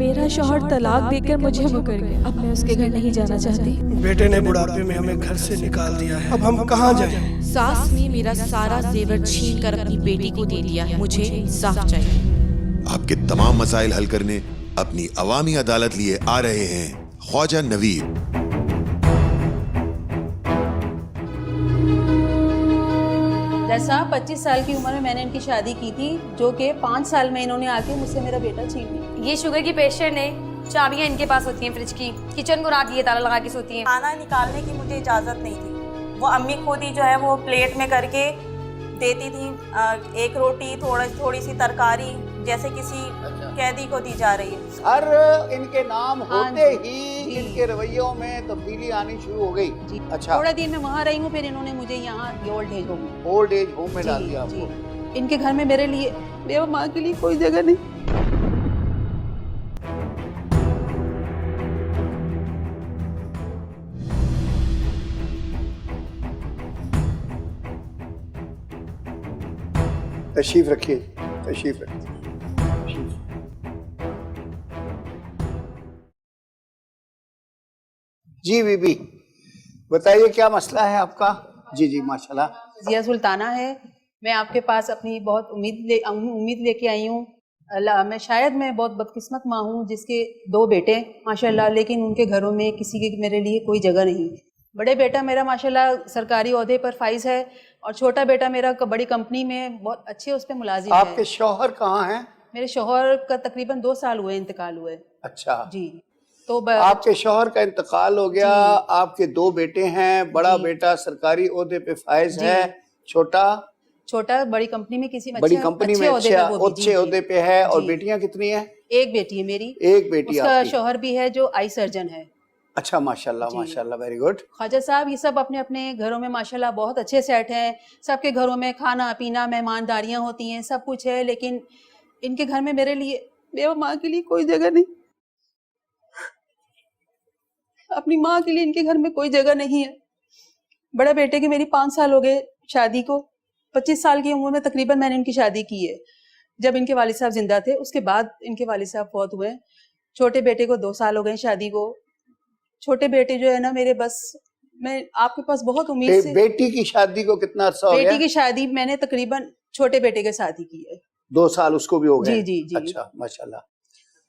मेरा शौहर तलाक देकर मुझे मुकर गया। अब मैं उसके घर नहीं जाना चाहती। बेटे ने बुढ़ापे में हमें घर से निकाल दिया है, अब हम कहाँ जाएं? सास ने मेरा सारा जेवर छीन कर अपनी बेटी को दे दिया है। मुझे इंसाफ चाहिए। आपके तमाम मसाइल हल करने अपनी अवामी अदालत लिए आ रहे हैं ख्वाजा नवीद। जैसा 25 साल की उम्र में मैंने इनकी शादी की थी, जो कि 5 साल में इन्होंने आके मुझसे मेरा बेटा छीन लिया। ये शुगर की पेशेंट है, चाबियां इनके पास होती हैं फ्रिज की, किचन को रात ये ताला लगा के सोती हैं। खाना निकालने की मुझे इजाज़त नहीं थी। वो अम्मी खुद ही जो है वो प्लेट में करके देती थी। एक रोटी, थोड़ी सी तरकारी, जैसे किसी कैदी को दी जा रही है। हर इनके नाम होते ही इनके रवैयों में तब्दीली आनी शुरू हो गई। अच्छा, थोड़ा दिन मैं वहाँ रही हूँ, फिर इन्होंने मुझे यहाँ ओल्ड एज होम में डाल दिया आपको। इनके घर में मेरे लिए, मेरी माँ के लिए कोई जगह नहीं। तशरीफ रखिए, तशरीफ रखिए। जी बीबी, बताइए क्या मसला है आपका? जी जी माशाल्लाह। जिया सुल्ताना है। मैं आपके पास अपनी बहुत उम्मीद लेके आई हूँ। मैं शायद मैं बहुत बदकिस्मत माँ हूँ जिसके 2 बेटे माशाल्लाह, लेकिन उनके घरों में किसी के मेरे लिए कोई जगह नहीं। बड़े बेटा मेरा माशाल्लाह सरकारी ओहदे पर फाइज है, और छोटा बेटा मेरा बड़ी कंपनी में बहुत अच्छे उस पर मुलाजिम है। आपके शौहर कहाँ हैं? मेरे शौहर का तकरीबन 2 साल हुए इंतकाल हुए। अच्छा जी। तो आपके शौहर का इंतकाल हो गया, आपके 2 बेटे हैं, बड़ा बेटा सरकारी ओहदे पे फाइज है, छोटा बड़ी कंपनी में बड़ी कंपनी में अच्छे ओहदे पे है। और बेटियां कितनी हैं? एक बेटी है मेरी। एक बेटी उसका आपकी। शौहर भी है जो आई सर्जन है। अच्छा माशाल्लाह माशाल्लाह, वेरी गुड। ख्वाजा साहब ये सब अपने अपने घरों में माशाल्लाह बहुत अच्छे सेट हैं। सबके घरों में खाना पीना मेहमानदारियां होती हैं, सब कुछ है, लेकिन इनके घर में मेरे लिए, मेरी माँ के लिए कोई जगह नहीं। अपनी माँ के लिए इनके घर में कोई जगह नहीं है। बड़े बेटे के मेरी 5 साल हो गए शादी को। 25 साल की उम्र में तकरीबन मैंने इनकी शादी की है, जब इनके वालिद साहब जिंदा थे। उसके बाद इनके वालिद साहब फौत हुए। छोटे बेटे को 2 साल हो गए शादी को। छोटे बेटे जो है ना मेरे, बस मैं आपके पास बहुत उम्मीद से। बेटी की शादी को कितना अर्सा हो गया? बेटी की शादी मैंने तकरीबन छोटे बेटे के साथ ही की है। 2 साल उसको भी हो गए? जी जी जी। अच्छा माशाल्लाह।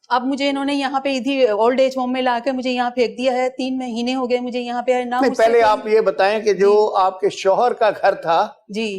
अब मुझे इन्होंने यहाँ पे इधर ओल्ड एज होम में लाकर मुझे यहाँ फेंक दिया है। 3 महीने हो गए मुझे यहाँ पे ना। नहीं, पहले आप ये बताएं कि जो आपके शौहर का घर था जी,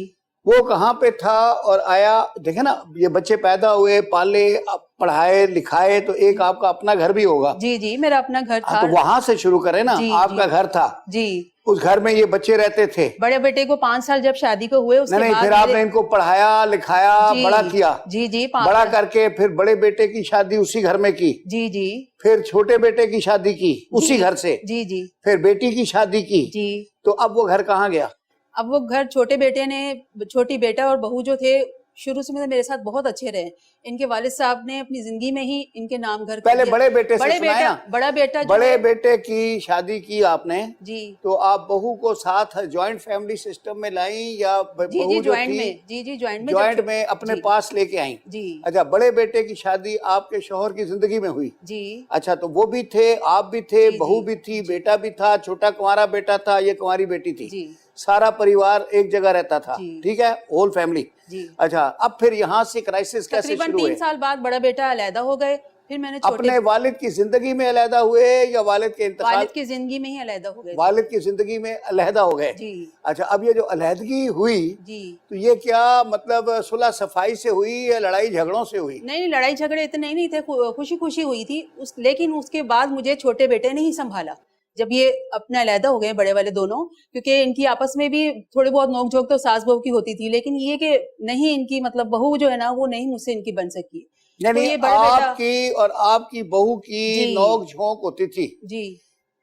वो कहाँ पे था और आया? देखे ना, ये बच्चे पैदा हुए, पाले, पढ़ाए लिखाए, तो एक आपका अपना घर भी होगा। जी जी, मेरा अपना घर था। तो वहां से शुरू करें ना। आपका घर था जी, उस घर में ये बच्चे रहते थे। बड़े बेटे को 5 साल जब शादी को हुए, उसके नहीं, बाद फिर आपने इनको पढ़ाया लिखाया, बड़ा किया। जी जी, बड़ा करके फिर बड़े बेटे की शादी उसी घर में की। जी जी। फिर छोटे बेटे की शादी की उसी घर से। जी जी। फिर बेटी की शादी की। जी। तो अब वो घर कहाँ गया? अब वो घर छोटे बेटे ने, छोटी बेटा और बहू जो थे शुरू से मेरे साथ बहुत अच्छे रहे। इनके वालिद साहब ने अपनी जिंदगी में ही इनके नाम घर पहले बड़े बेटे से सुनाया। बड़े बेटे की शादी की आपने जी, तो आप बहू को साथ जॉइंट फैमिली सिस्टम में लाई या जी ज्वाइंट में अपने पास लेके आई? जी। अच्छा, बड़े बेटे की शादी आपके शौहर की जिंदगी में हुई? जी। अच्छा, तो वो भी थे, आप भी थे, बहू भी थी, बेटा भी था, छोटा कुंवारा बेटा था, ये कुंवारी बेटी थी जी। सारा परिवार एक जगह रहता था, ठीक है, होल फैमिली जी। अच्छा, अब फिर यहाँ से क्राइसिस कैसे शुरू हुए? 3 साल बाद बड़ा बेटा अलहदा हो गए। फिर मैंने अपने वालिद की जिंदगी में अलहदा हुए या वालिद के इंतकाल? वालिद की जिंदगी में ही अलहदा हो गए। वालिद की जिंदगी में अलहदा हो गए जी। अच्छा, अब ये जो अलहदगी हुई जी, तो ये क्या मतलब सुलह सफाई से हुई या लड़ाई झगड़ों से हुई? नहीं, लड़ाई झगड़े इतने नहीं थे, खुशी खुशी हुई थी लेकिन उसके बाद मुझे छोटे बेटे ने ही संभाला। जब ये अपना अलहदा हो गए बड़े वाले दोनों, क्योंकि इनकी आपस में भी थोड़ी बहुत नोकझोंक तो सास बहू की होती थी, लेकिन ये कि नहीं, इनकी मतलब बहू जो है ना वो नहीं मुझसे इनकी बन सकी। नहीं, तो आपकी और आपकी बहू की नोक-झोंक होती थी जी,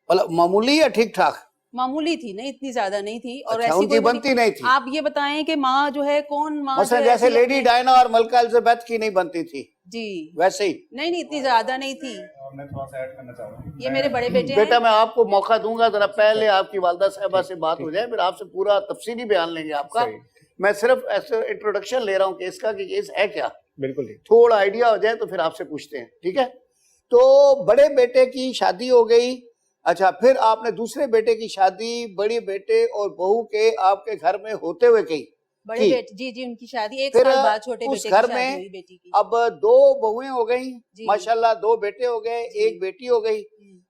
मतलब मामूली या ठीक ठाक? मामूली थी, नहीं इतनी ज्यादा नहीं थी। और अच्छा, ऐसी उनकी बनती नहीं थी? आप ये बताएं कि माँ जो है कौन माँ, मतलब जैसे लेडी डायना और मलका एलिजाबेथ की नहीं बनती थी जी, वैसे ही? नहीं, इतनी ज्यादा नहीं थी। मैं थोड़ा सा ऐड करना चाह रहा हूँ। ये मेरे बड़े बेटे बेटा, मैं आपको मौका दूंगा, जरा पहले आपकी वालदा साहबा से बात हो जाए, फिर आपसे पूरा तफसीली बयान लेंगे आपका। मैं सिर्फ ऐसे इंट्रोडक्शन ले रहा हूँ केस का कि केस है क्या, बिल्कुल थोड़ा आइडिया हो जाए तो फिर आपसे पूछते हैं, ठीक है? तो बड़े बेटे की शादी हो गई। अच्छा, फिर आपने दूसरे बेटे की शादी बड़े बेटे और बहू के आपके घर में होते हुए की? बड़े बेटे जी उनकी शादी 1 फिर साल बाद छोटे उस बेटे की घर शादी में हुई बेटी की। अब 2 बहुएं हो गई, माशाल्लाह 2 बेटे हो गए, 1 बेटी हो गई,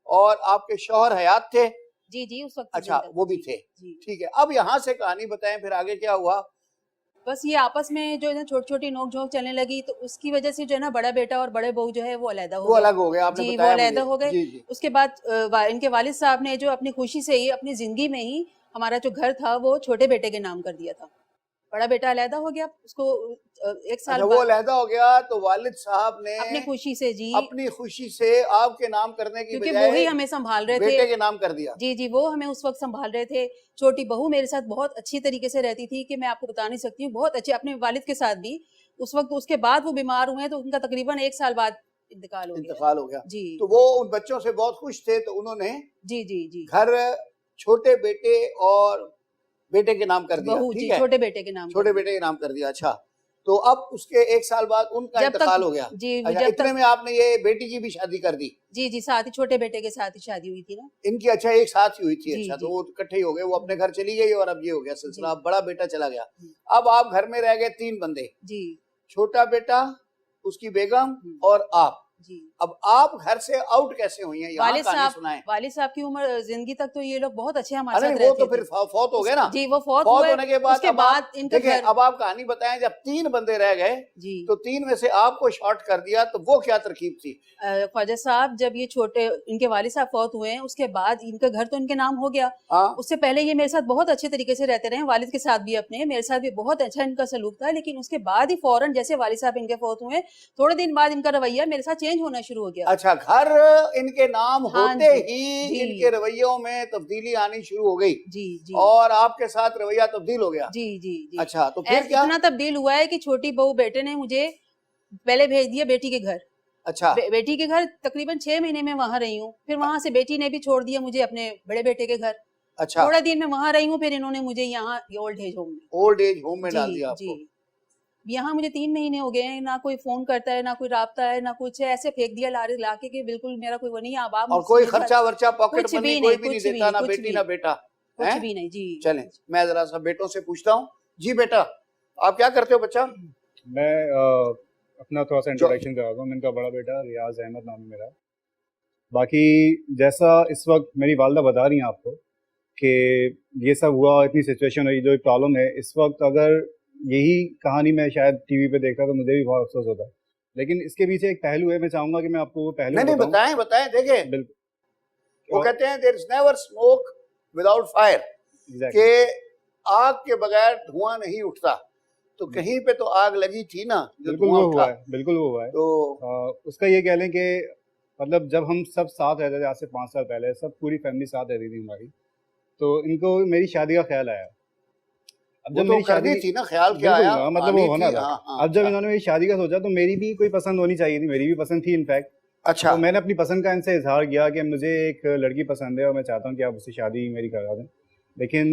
और आपके शौहर हयात थे? जी उस वक्त अच्छा, वो भी थे। ठीक है, अब यहाँ से कहानी बताएं, फिर आगे क्या हुआ? बस ये आपस में जो है ना छोटी छोटी नोक झोंक चलने लगी, तो उसकी वजह से जो है ना बड़ा बेटा और बड़े बहू जो है वो अलग हो गए। वो अलग हो गए, आपने जी, बताया वो अलग मुझे। हो गए। जी, जी। उसके बाद इनके वालिद साहब ने जो अपनी खुशी से ही अपनी जिंदगी में ही हमारा जो घर था वो छोटे बेटे के नाम कर दिया था। बड़ा बेटा अलहदा हो गया, उसको 1 साल वो अलहदा हो गया, तो वालिद साहब ने अपनी खुशी से अपनी खुशी से आपके नाम करने की क्योंकि बजाय वो ही हमें संभाल रहे थे, बेटे के नाम कर दिया। जी वो हमें उस वक्त संभाल रहे थे। छोटी बहू मेरे साथ बहुत अच्छी तरीके से रहती थी कि मैं आपको बता नहीं सकती हूँ, बहुत अच्छे, अपने वालिद के साथ भी उस वक्त। उसके बाद वो बीमार हुए तो उनका तकरीबन 1 साल बाद इंतकाल हो गया। जी, तो वो उन बच्चों से बहुत खुश थे, तो उन्होंने जी घर छोटे बेटे और बेटे के नाम कर दिया। ठीक है, छोटे बेटे के नाम कर दिया। अच्छा, तो अब उसके 1 साल बाद उनका इंतकाल हो गया। जी, अच्छा, इतने में आपने ये बेटी की भी शादी कर दी? जी साथ ही छोटे बेटे के साथ ही शादी हुई थी ना इनकी। अच्छा, एक साथ ही हुई थी। अच्छा, तो वो इकट्ठे ही हो गए, वो अपने घर चली गई और अब ये हो गया सिलसिला। अब बड़ा बेटा चला गया, अब आप घर में रह गए 3 बंदे। जी, छोटा बेटा, उसकी बेगम और आप। जी, अब आप घर से आउट कैसे हुई हैं? वालिद साहब की उम्र जिंदगी तक तो ये लोग बहुत अच्छे हमारे साथ रहते थे। वो तो फिर फौत हो गए ना। जी, वो फौत होने के बाद उसके बाद इनके घर। अब आप कहानी बताएं, जब 3 बंदे रह गए जी, तो 3 में से आपको शॉर्ट कर दिया, तो वो क्या तरकीब थी? ख्वाजा साहब, जब ये छोटे इनके वालिद साहब फौत हुए हैं, उसके बाद इनका घर तो इनके नाम हो गया। उससे पहले ये मेरे साथ बहुत अच्छे तरीके से रहते रहे, वालिद के साथ भी अपने, मेरे साथ भी बहुत अच्छा इनका सलूक था। लेकिन उसके बाद ही फौरन जैसे वालिद साहब इनके फौत हुए, थोड़े दिन बाद इनका रवैया मेरे साथ चेंज होना शुरू हो गया। अच्छा, घर इनके नाम होते ही इनके रवैयों में तब्दीली आनी शुरू हो गई। जी, और आपके साथ रवैया तब्दील हो गया। जी। अच्छा, तो फिर क्या? इतना तब्दील हुआ है कि छोटी बहू बेटे ने मुझे पहले भेज दिया बेटी के घर। अच्छा, बेटी के घर तकरीबन 6 महीने में वहां रही हूँ। फिर वहां से बेटी ने भी छोड़ दिया मुझे अपने बड़े बेटे के घर। अच्छा, थोड़ा दिन में वहां रही हूँ, फिर इन्होंने मुझे यहाँ ओल्ड एज होम में डाल दिया आपको। यहाँ मुझे 3 महीने हो गए हैं, ना कोई फोन करता है, ना कोई राब्ता है, ना कुछ है। ऐसे फेंक दिया लाके कि बिल्कुल मेरा कोई वो नहीं है। अब और कोई खर्चा वर्चा पॉकेट मनी कोई भी नहीं देता, ना बेटी ना बेटा? कुछ भी नहीं। जी, चलें, मैं जरा सा बेटों से पूछता हूँ। जी बेटा, आप क्या करते हो बच्चा? मैं अपना थोड़ा सा इंट्रोडक्शन करा दूँ। इनका बड़ा बेटा रियाज अहमद नाम है मेरा। बाकी जैसा इस वक्त मेरी वालदा बता रही हैं आपको कि ये सब हुआ, इतनी सिचुएशन हुई, जो प्रॉब्लम है इस वक्त, अगर यही कहानी मैं शायद टीवी पे देखता तो मुझे भी बहुत अफसोस होता। लेकिन इसके पीछे एक पहलू है, मैं चाहूंगा कि मैं आपको वो पहलू नहीं बताएं। देखें, बिल्कुल वो कहते हैं there is never smoke without fire, कि आग के बगैर धुआं नहीं उठता। तो कहीं पे तो आग लगी थी ना, बिल्कुल वो हुआ है। तो उसका ये कह लें कि मतलब जब हम सब साथ रहते थे आज से 5 साल पहले, सब पूरी फैमिली साथ रहती थी हमारी, तो इनको मेरी शादी का ख्याल आया। अब जब मेरी शादी थी ना, ख्याल क्या आया? मतलब वो होना था। अब जब इन्होंने मेरी शादी का सोचा तो मेरी भी कोई पसंद होनी चाहिए थी, मेरी भी पसंद थी इनफैक्ट। अच्छा, तो मैंने अपनी पसंद का इनसे इजहार किया कि मुझे एक लड़की पसंद है और मैं चाहता हूँ कि आप उससे शादी मेरी करा दें। लेकिन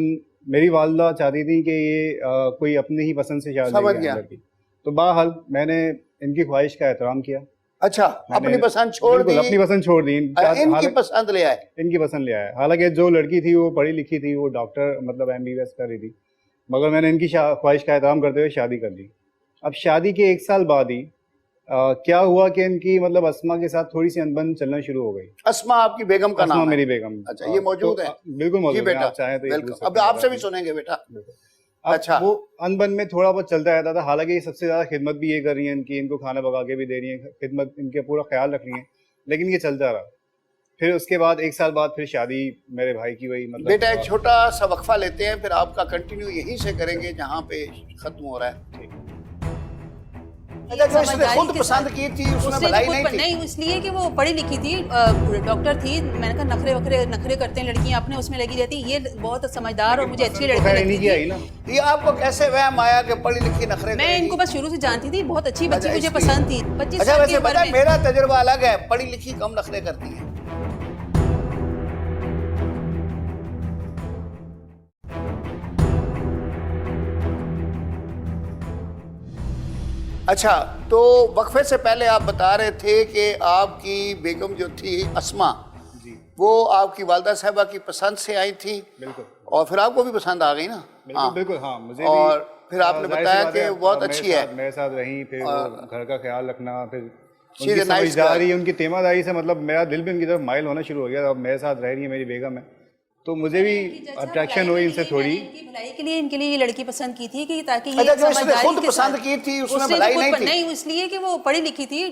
मेरी वालदा चाहती थी कि ये कोई अपने ही पसंद से शादी लड़की। तो बहरहाल मैंने इनकी ख्वाहिश का एहतराम किया। अच्छा, अपनी पसंद छोड़ दी? अपनी पसंद छोड़ दी, इनकी पसंद ले आए। हालांकि जो लड़की थी वो पढ़ी लिखी थी, वो डॉक्टर मतलब MBBS कर रही थी, मगर मैंने इनकी ख्वाहिश का एहतराम करते हुए शादी कर दी। अब शादी के 1 साल बाद ही क्या हुआ कि इनकी मतलब अस्मा के साथ थोड़ी सी अनबन चलना शुरू हो गई। अस्मा आपकी बेगम का नाम है? मेरी बेगम। अच्छा, ये मौजूद है? बिल्कुल मौजूद है, आप चाहें तो। अब आपसे भी सुनेंगे बेटा। अच्छा, वो अनबन में थोड़ा बहुत चलता रहता था। हालांकि ये सबसे ज्यादा खिदमत भी ये कर रही है इनकी, इनको खाना पका के भी दे रही है, खिदमत इनके पूरा ख्याल रख रही है, लेकिन ये चलता रहा। फिर उसके बाद 1 साल बाद फिर शादी मेरे भाई की हुई। मतलब बेटा एक छोटा सा वक्फा लेते हैं, फिर आपका कंटिन्यू यहीं से करेंगे जहाँ पे खत्म हो रहा है। अच्छा, इसने खुद पसंद की थी, उसमें भलाई नहीं थी? नहीं, इसलिए कि वो पढ़ी लिखी थी, डॉक्टर थी। मैंने कहा नखरे करते हैं लड़कियां, अपने उसमें लगी रहती। ये बहुत समझदार और मुझे अच्छी लड़की लगती थी। ये आपको कैसे वहम आया कि पढ़ी लिखी नखरे? मैं इनको बस शुरू से जानती थी, बहुत अच्छी बच्ची मुझे पसंद थी। 25 अच्छा, वैसे पता है मेरा तजुर्बा अलग है, पढ़ी लिखी कम नखरे करती है। अच्छा, तो वक्फे से पहले आप बता रहे थे कि आपकी बेगम जो थी अस्मा, वो आपकी वालदा साहबा की पसंद से आई थी। बिल्कुल। और फिर आपको भी पसंद आ गई ना? बिल्कुल बिल्कुल, हाँ मुझे और भी, फिर आपने बताया कि बहुत अच्छी है, मेरे साथ रही, फिर घर का ख्याल रखना, फिर She's उनकी a nice समझदारी, उनकी तेमादारी से मतलब मेरा दिल भी उनकी तरफ माइल होना शुरू हो गया। अब मेरे साथ रह रही है मेरी बेगम है, तो मुझे भी अट्रैक्शन हुई इनसे थोड़ी। इनकी भलाई के लिए इनके लिए ये लड़की पसंद की थी कि ताकि ये अच्छा, जो इसने समझदारी खुद के पसंद साथ- की थी उसमें उसने भलाई खुद नहीं पर- थी? नहीं, इसलिए कि वो पढ़ी लिखी थी,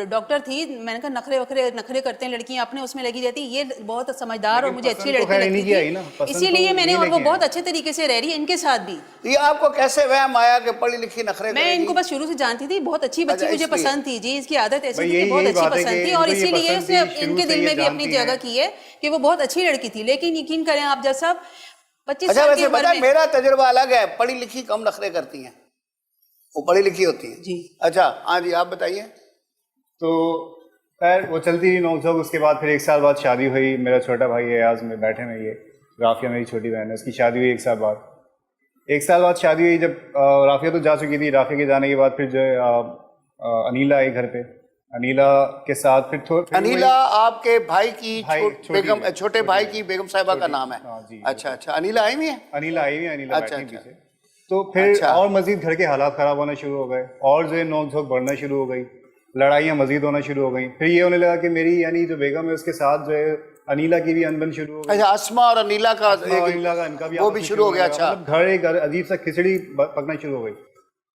डॉक्टर थी। मैंने कहा नखरे करते हैं लड़कियां, अपने उसमें लगी रहती। ये बहुत समझदार और मुझे अच्छी लड़की लगती थी, इसीलिए मैंने, और वो बहुत अच्छे तरीके से रह रही है इनके साथ भी। ये आपको कैसे वहम आया कि पढ़ी लिखी नखरे मैं करेगी? इनको बस शुरू से जानती थी, बहुत अच्छी बच्ची मुझे इसलिए। पसंद थी जी। इसकी आदत ऐसी भाई थी कि यही बहुत अच्छी बात है पसंद कि थी, और इनको ये इसीलिए पसंद उसने थी, शुरू इनके से दिल ये में भी अपनी जानती जगह हैं। की है कि वो बहुत अच्छी लड़की थी। लेकिन यकीन करें आप, जब सब 25 अच्छा, साल की वैसे उम्र पता है में, मेरा तजुर्बा अलग है, पढ़ी लिखी कम नखरे करती हैं, वो पढ़ी लिखी होती हैं जी। अच्छा, हाँ जी, आप बताइए। तो खैर वो चलती रही नोक-झोंक। उसके बाद फिर 1 साल बाद शादी हुई। मेरा छोटा भाई है आज में बैठे में, ये राफिया मेरी छोटी बहन है, उसकी शादी हुई 1 साल बाद। 1 साल बाद शादी हुई जब राफिया तो जा चुकी थी। राफिया के जाने के बाद फिर जो है अनीला आई घर पे। अनीला के साथ फिर अनीला आपके भाई की छोटी बेगम, है, छोटे भाई की बेगम साहिबा का नाम है? हाँ जी। अच्छा अच्छा, अनीला आई हुई है? अनीला आई हुई है, अनीला अच्छा, बैठी अच्छा। पीछे। तो फिर अच्छा। और मजीद घर के हालात खराब होना शुरू हो गए, और जो है नोक झोंक बढ़ना शुरू हो गई, लड़ाइयाँ मजीद होना शुरू हो गई। फिर ये होने लगा कि मेरी यानी जो बेगम है उसके साथ जो है अनीला की भी अनबन शुरू हो गई। अच्छा, अस्मा और अनीला का अनीला का इनका भी वो आपस भी में शुरू हो गया। अच्छा, मतलब घर एक अजीब सा खिचड़ी पकना शुरू हो गई।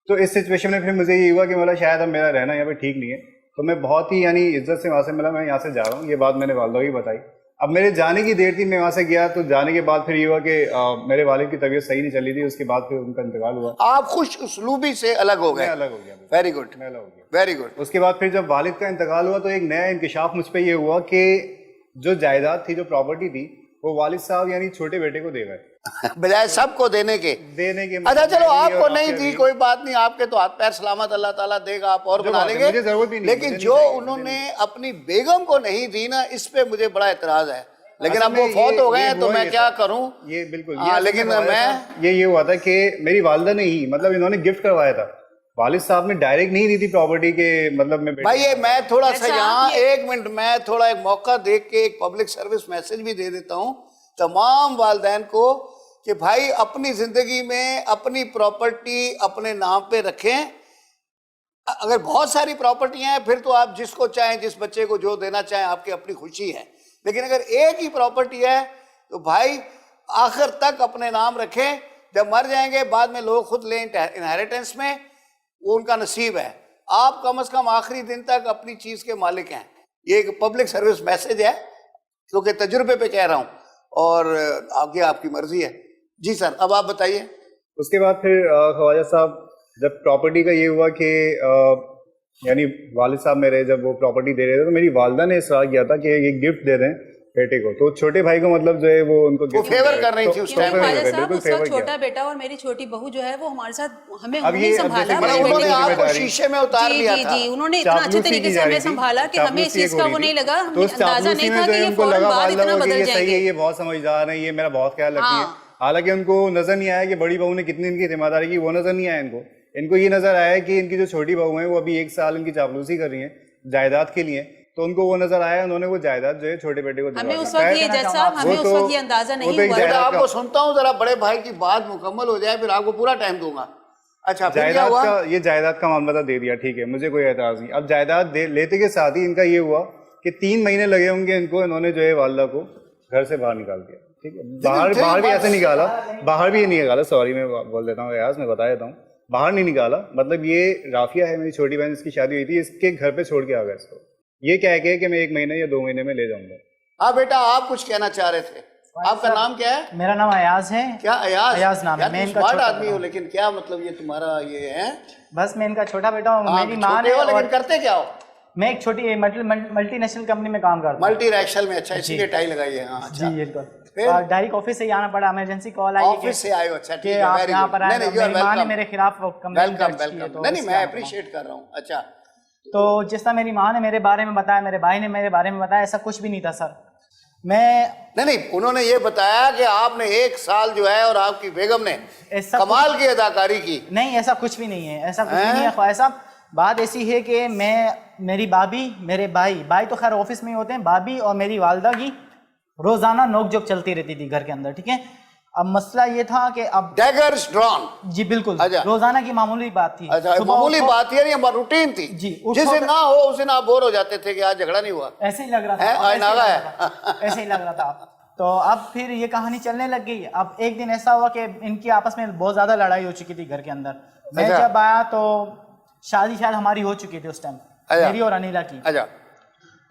तो इस सिचुएशन में फिर मुझे ये हुआ कि मतलब शायद अब मेरा रहना यहाँ पे ठीक नहीं है। तो मैं बहुत ही यानी इज्जत से वहाँ से मिला, मैं यहाँ से जा रहा हूँ। ये बात मैंने वालदा की बताई। अब मेरे जाने की देर थी, मैं वहाँ से गया, तो जाने के बाद फिर ये हुआ कि मेरे वालिद की तबीयत सही नहीं चली थी। उसके बाद फिर उनका इंतकाल हुआ। आप खुश उसलूबी से अलग हो गए? अलग हो गया। वेरी गुड, मैं अलग हो गया। Very good. उसके बाद फिर जब वालिद का इंतकाल हुआ तो एक नया इंकशाफ मुझ पर यह हुआ कि जो जायदाद थी, जो प्रॉपर्टी थी, वो वालिद साहब यानी छोटे बेटे को दे गए, बजाय सबको देने के। अच्छा चलो, आपको नहीं दी कोई बात नहीं, आपके तो हाथ पैर सलामत, अल्लाह ताला देगा, आप और बना लेंगे, मुझे जरूरत भी नहीं। लेकिन जो उन्होंने अपनी बेगम को नहीं दी ना, इस पे मुझे बड़ा एतराज है। लेकिन अब वो फौत हो गए हैं तो मैं क्या करूं? ये बिल्कुल, लेकिन मैं ये हुआ था कि मेरी वालिदा ने ही, मतलब इन्होंने गिफ्ट करवाया था। वालिद साहब ने डायरेक्ट नहीं दी थी प्रॉपर्टी के, मतलब मैं भाई ये मैं थोड़ा सा यहाँ 1 मिनट, मैं थोड़ा एक मौका देख के एक पब्लिक सर्विस मैसेज भी दे देता हूँ तमाम वालिदैन को कि भाई अपनी जिंदगी में अपनी प्रॉपर्टी अपने नाम पे रखें। अगर बहुत सारी प्रॉपर्टियां हैं फिर तो आप जिसको चाहें, जिस बच्चे को जो देना चाहें, आपकी अपनी खुशी है। लेकिन अगर एक ही प्रॉपर्टी है तो भाई आखिर तक अपने नाम रखें। जब मर जाएंगे बाद में लोग खुद लें इनहेरिटेंस में, वो उनका नसीब है। आप कम से कम आखिरी दिन तक अपनी चीज के मालिक हैं। ये एक पब्लिक सर्विस मैसेज है, क्योंकि तजुर्बे पे कह रहा हूँ, और आगे आपकी मर्जी है। जी सर, अब आप बताइए। उसके बाद फिर ख्वाजा साहब, जब प्रॉपर्टी का ये हुआ कि यानी वालिद साहब मेरे जब वो प्रॉपर्टी दे रहे थे, तो मेरी वालिदा ने इसरार किया था कि ये गिफ्ट दे दें बेटे को। तो छोटे भाई को मतलब जो है वो उनको फेवर कर रही थी उस टाइम पे। उसका छोटा बेटा और मेरी छोटी बहू जो है वो हमारे साथ, हमें उन्होंने संभाला। उन्होंने आपको शीशे में उतार लिया था। जी, उन्होंने इतना अच्छे तरीके से हमें संभाला कि हमें इस चीज का वो नहीं लगा, तो अंदाजा नहीं था कि ये फौरन बाद इतना बदल जाएंगे। ये बहुत समझदार है, ये मेरा बहुत ख्याल रखती है। हालांकि उनको नजर नहीं आया कि बड़ी बहू ने कितनी इनकी जिम्मेदारी की, वो नजर नहीं आया इनको। इनको ये नजर आया कि इनकी जो छोटी बहू है वो अभी 1 साल इनकी चापलूसी कर रही है जायदाद के लिए, तो उनको वो नजर आया, उन्होंने वो जायदाद जो है छोटे बेटे को दिलवा दी। हमें उस वक्त ये जैसा हमें उस वक्त ये अंदाजा नहीं हुआ। आपको सुनता हूँ, जरा बड़े भाई की बात मुकम्मल हो जाए, फिर आपको पूरा टाइम दूंगा। अच्छा, जायदाद का, ये जायदाद का मामला था, दे दिया, ठीक है, मुझे कोई एतराज नहीं। अब जायदाद लेते के साथ ही इनका ये हुआ कि 3 महीने लगे होंगे इनको, इन्होंने जो है वालिदा को घर से बाहर निकाल दिया। ठीक है, बाहर भी ऐसे निकाला, बाहर भी नहीं निकाला, सॉरी मैं बोल देता हूँ यार, मैं बता देता हूँ, बाहर नहीं निकाला। मतलब ये राफिया है मेरी छोटी बहन, इसकी शादी हुई थी, इसके घर पे छोड़ के आ गया इसको, ये कह के कि मैं 1 महीने या 2 महीने में ले जाऊंगा। हाँ बेटा, आप कुछ कहना चाह रहे थे। आपका नाम क्या है? मेरा नाम अयाज है। क्या अयाज? अयाज नाम है। मैं इनका स्मार्ट आदमी हो, लेकिन क्या मतलब ये तुम्हारा ये है? बस मैं इनका छोटा बेटा हूँ। मेरी माँ ने, लेकिन करते क्या हो? मैं एक छोटी मल्टीनेशनल कंपनी में काम करता हूँ। मल्टीनेशनल में? अच्छा, इसीलिए टाई लगाई है। हाँ, अच्छा। जी बिल्कुल। डायरेक्ट ऑफिस से आना पड़ा, इमरजेंसी कॉल आई ऑफिस से आए हो? अच्छा, ठीक है, आप यहाँ पर आए। मेरी माँ ने मेरे खिलाफ कंप्लेंट दर्ज की है, तो नहीं, मैं अप्रिशिएट कर रहा हूँ। अच्छा, तो जिस तरह मेरी माँ ने मेरे बारे में बताया, मेरे भाई ने मेरे बारे में बताया, ऐसा कुछ भी नहीं था सर। मैं नहीं, उन्होंने ये बताया कि आपने 1 साल जो है और आपकी बेगम ने कमाल की अदाकारी की। नहीं, ऐसा कुछ भी नहीं है, ऐसा कुछ भी नहीं है ख्वाजा साहब। बात ऐसी है कि मेरी भाभी, मेरे भाई तो खैर ऑफिस में ही होते हैं, भाभी और मेरी वालदा की रोजाना नोकझोंक चलती रहती थी घर के अंदर, ठीक है। अब मसला ये था कि अब डैगर्स ड्रॉन, जी बिल्कुल, अच्छा। रोजाना की मामूली बात थी। अच्छा, मामूली बात यानी रूटीन थी जी, जिस दिन ना हो उस दिन आप बोर हो जाते थे कि आज झगड़ा नहीं हुआ, ऐसे ही लग रहा था, ऐसे ही लग रहा था। तो अब फिर ये कहानी चलने लग गई। अब एक दिन ऐसा हुआ कि इनकी आपस में बहुत ज्यादा लड़ाई हो चुकी थी घर के अंदर। मैं जब आया तो शादी शायद हमारी हो चुकी थी उस टाइम, मेरी और अनिला की। अच्छा।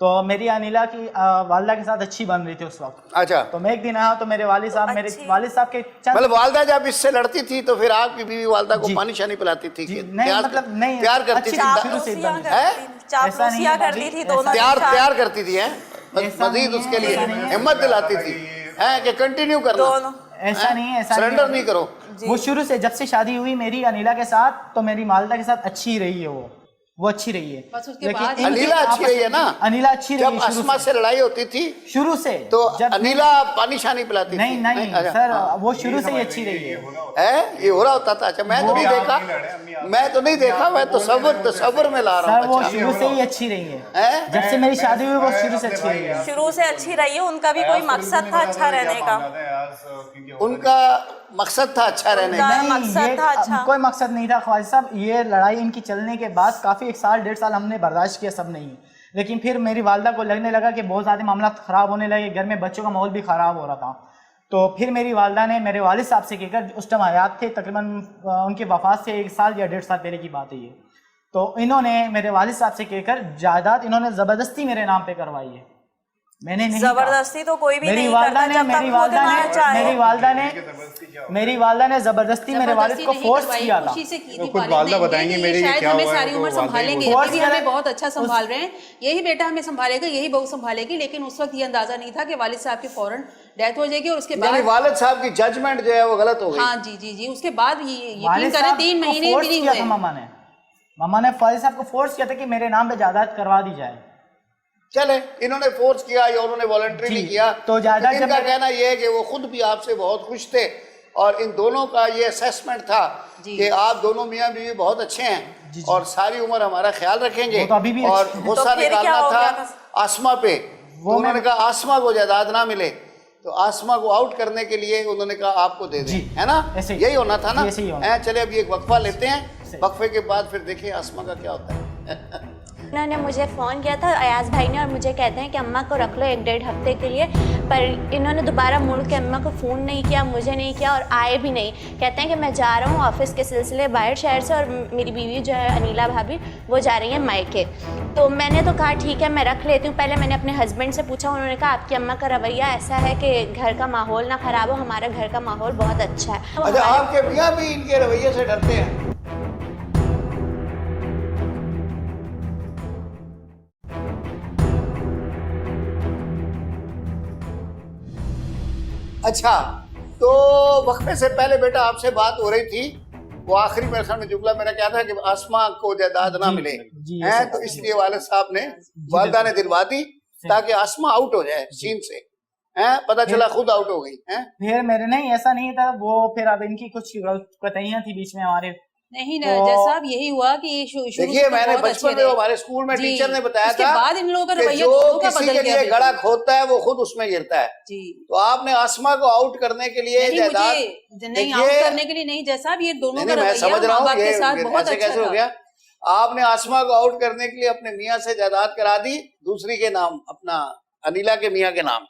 तो मेरी अनिला की वालिदा के साथ अच्छी बन रही थी उस वक्त। अच्छा। तो मैं एक दिन आया तो मेरे वालिद साहब के मतलब वालदा जब इससे लड़ती थी तो फिर आपकी बीवी वालदा को पानी शानी पिलाती थी? नहीं, मतलब नहीं, प्यार करती थी, चापलूसियां करती थी दोनों, प्यार करती थी, मजीद उसके लिए हिम्मत दिलाती थी कि कंटिन्यू करना, ऐसा नहीं, सरेंडर नहीं करो। वो शुरू से जब से शादी हुई मेरी अनिला के साथ, तो मेरी वालिदा के साथ अच्छी रही है, वो अच्छी रही है। बस उसके लेकिन बाद अनिला अच्छी रही है ना? अनिला अच्छी रही है। जब अस्मा से लड़ाई होती थी शुरू से, तो अनिला पानी शानी पिलाती थी? नहीं सर, वो शुरू से ही अच्छी रही है। ये हो रहा होता था? अच्छा, मैं तो नहीं देखा, मैं तो सब्र में ला रहा हूँ। सर वो शुरू से ही अच्छी रही है, जब से मेरी शादी हुई वो शुरू से अच्छी रही है। शुरू से अच्छी रही है। उनका भी कोई मकसद था अच्छा रहने का? उनका मकसद था अच्छा रहने का? मकसद था अच्छा? कोई मकसद नहीं था ख्वाजा साहब। ये लड़ाई इनकी चलने के बाद काफी 1 साल 1.5 साल हमने बर्दाश्त किया, सब नहीं। लेकिन फिर मेरी वालिदा को लगने लगा कि बहुत ज़्यादा मामला ख़राब होने लगे, घर में बच्चों का माहौल भी ख़राब हो रहा था। तो फिर मेरी वालिदा ने मेरे वालिद साहब से कहकर, उस टाइम हयात थे, तकरीबन उनके वफात से 1 साल या 1.5 साल पहले की बात है ये, तो इन्होंने मेरे वालिद साहब से कहकर जायदाद इन्होंने ज़बरदस्ती मेरे नाम पे करवाई है। मैंने नहीं, जबरदस्ती तो कोई भी मेरी नहीं वालिदा करता, ने जब तक मेरी वो वालिदा दिमाग ने चाहे। मेरी वालिदा ने जबरदस्ती मेरे वालिद को फोर्स किया था। खुद वालिदा बताएंगी मेरी शायद क्या हमें हुआ है, सारी तो उम्र वालिदा ही संभालेंगे, बोल- अभी भी हमें बहुत अच्छा संभाल रहे हैं, यही बेटा हमें संभालेगा, यही बहू संभालेगी। लेकिन उस वक्त ये अंदाजा नहीं था कि वालिद साहब की फौरन डेथ हो जाएगी और उसके बाद वालिद साहब की जजमेंट जो है वो गलत हो गई। हाँ जी, उसके बाद यकीन वालिद करें साहब 3 को महीने फोर्स भी नहीं किया हुए। था मामा ने वालिद साहब को फोर्स किया था कि मेरे नाम पे जायदाद करवा दी जाए। चले, इन्होंने फोर्स किया या उन्होंने वॉलंटरी किया, तो जायदाद इनका कहना यह है कि वो खुद भी आपसे बहुत खुश थे और इन दोनों का ये असेसमेंट था कि आप दोनों मियाँ बीवी बहुत अच्छे हैं और सारी उम्र हमारा ख्याल रखेंगे। तो अभी भी और गुस्सा निकालना था आसमा पे, तो उन्होंने कहा आसमा को जायदाद ना मिले, तो आसमा को आउट करने के लिए उन्होंने कहा आपको दे दें, है ना? यही होना था ना? चले अभी एक वक्फा लेते हैं, वक्फे के बाद फिर देखें आसमा का क्या होता है। उन्होंने मुझे फ़ोन किया था अयाज भाई ने और मुझे कहते हैं कि अम्मा को रख लो 1-1.5 हफ्ते के लिए, पर इन्होंने दोबारा मुड़ के अम्मा को फ़ोन नहीं किया, मुझे नहीं किया और आए भी नहीं। कहते हैं कि मैं जा रहा हूँ ऑफिस के सिलसिले बाहर शहर से और मेरी बीवी जो है अनिला भाभी वो जा रही है मायके। तो मैंने तो कहा ठीक है मैं रख लेती हूँ। पहले मैंने अपने हस्बैंड से पूछा, उन्होंने कहा आपकी अम्मा का रवैया ऐसा है कि घर का माहौल ना ख़राब हो, हमारा घर का माहौल बहुत अच्छा है। अच्छा, आपके मियाँ भी इनके रवैये से डरते हैं? अच्छा, तो वक्फे से पहले बेटा आपसे बात हो रही थी, वो आखिरी मेरे ख्याल में जुमला मेरा क्या था कि आसमा को जायदाद ना मिले, हैं तो इसलिए वालिद साहब ने वालिदा ने दिलवा दी ताकि आसमा आउट हो जाए सीन से, हैं? पता चला खुद आउट हो गई, हैं? फिर मेरे नहीं, ऐसा नहीं था वो, फिर अब इनकी कुछ कतईयां थी बीच में हमारे। नहीं ना जज साहब, यही हुआ कि देखिए मैंने बचपन में हमारे स्कूल में टीचर ने बताया था बाद इन लोगों का रवैया जो दोनों का किसी बदल के गया। लिए गड़ा खोदता है वो खुद उसमें गिरता है। जी, तो आपने आसमा को आउट करने के लिए जायदाद नहीं, आउट करने के लिए नहीं जज साहब, ये दोनों का मैं समझ रहा हूँ के साथ बहुत ऐसे कैसे हो गया। आपने आसमा को आउट करने के लिए अपने मियाँ से जायदाद करा दी दूसरी के नाम, अपना अनिला के मियाँ के नाम,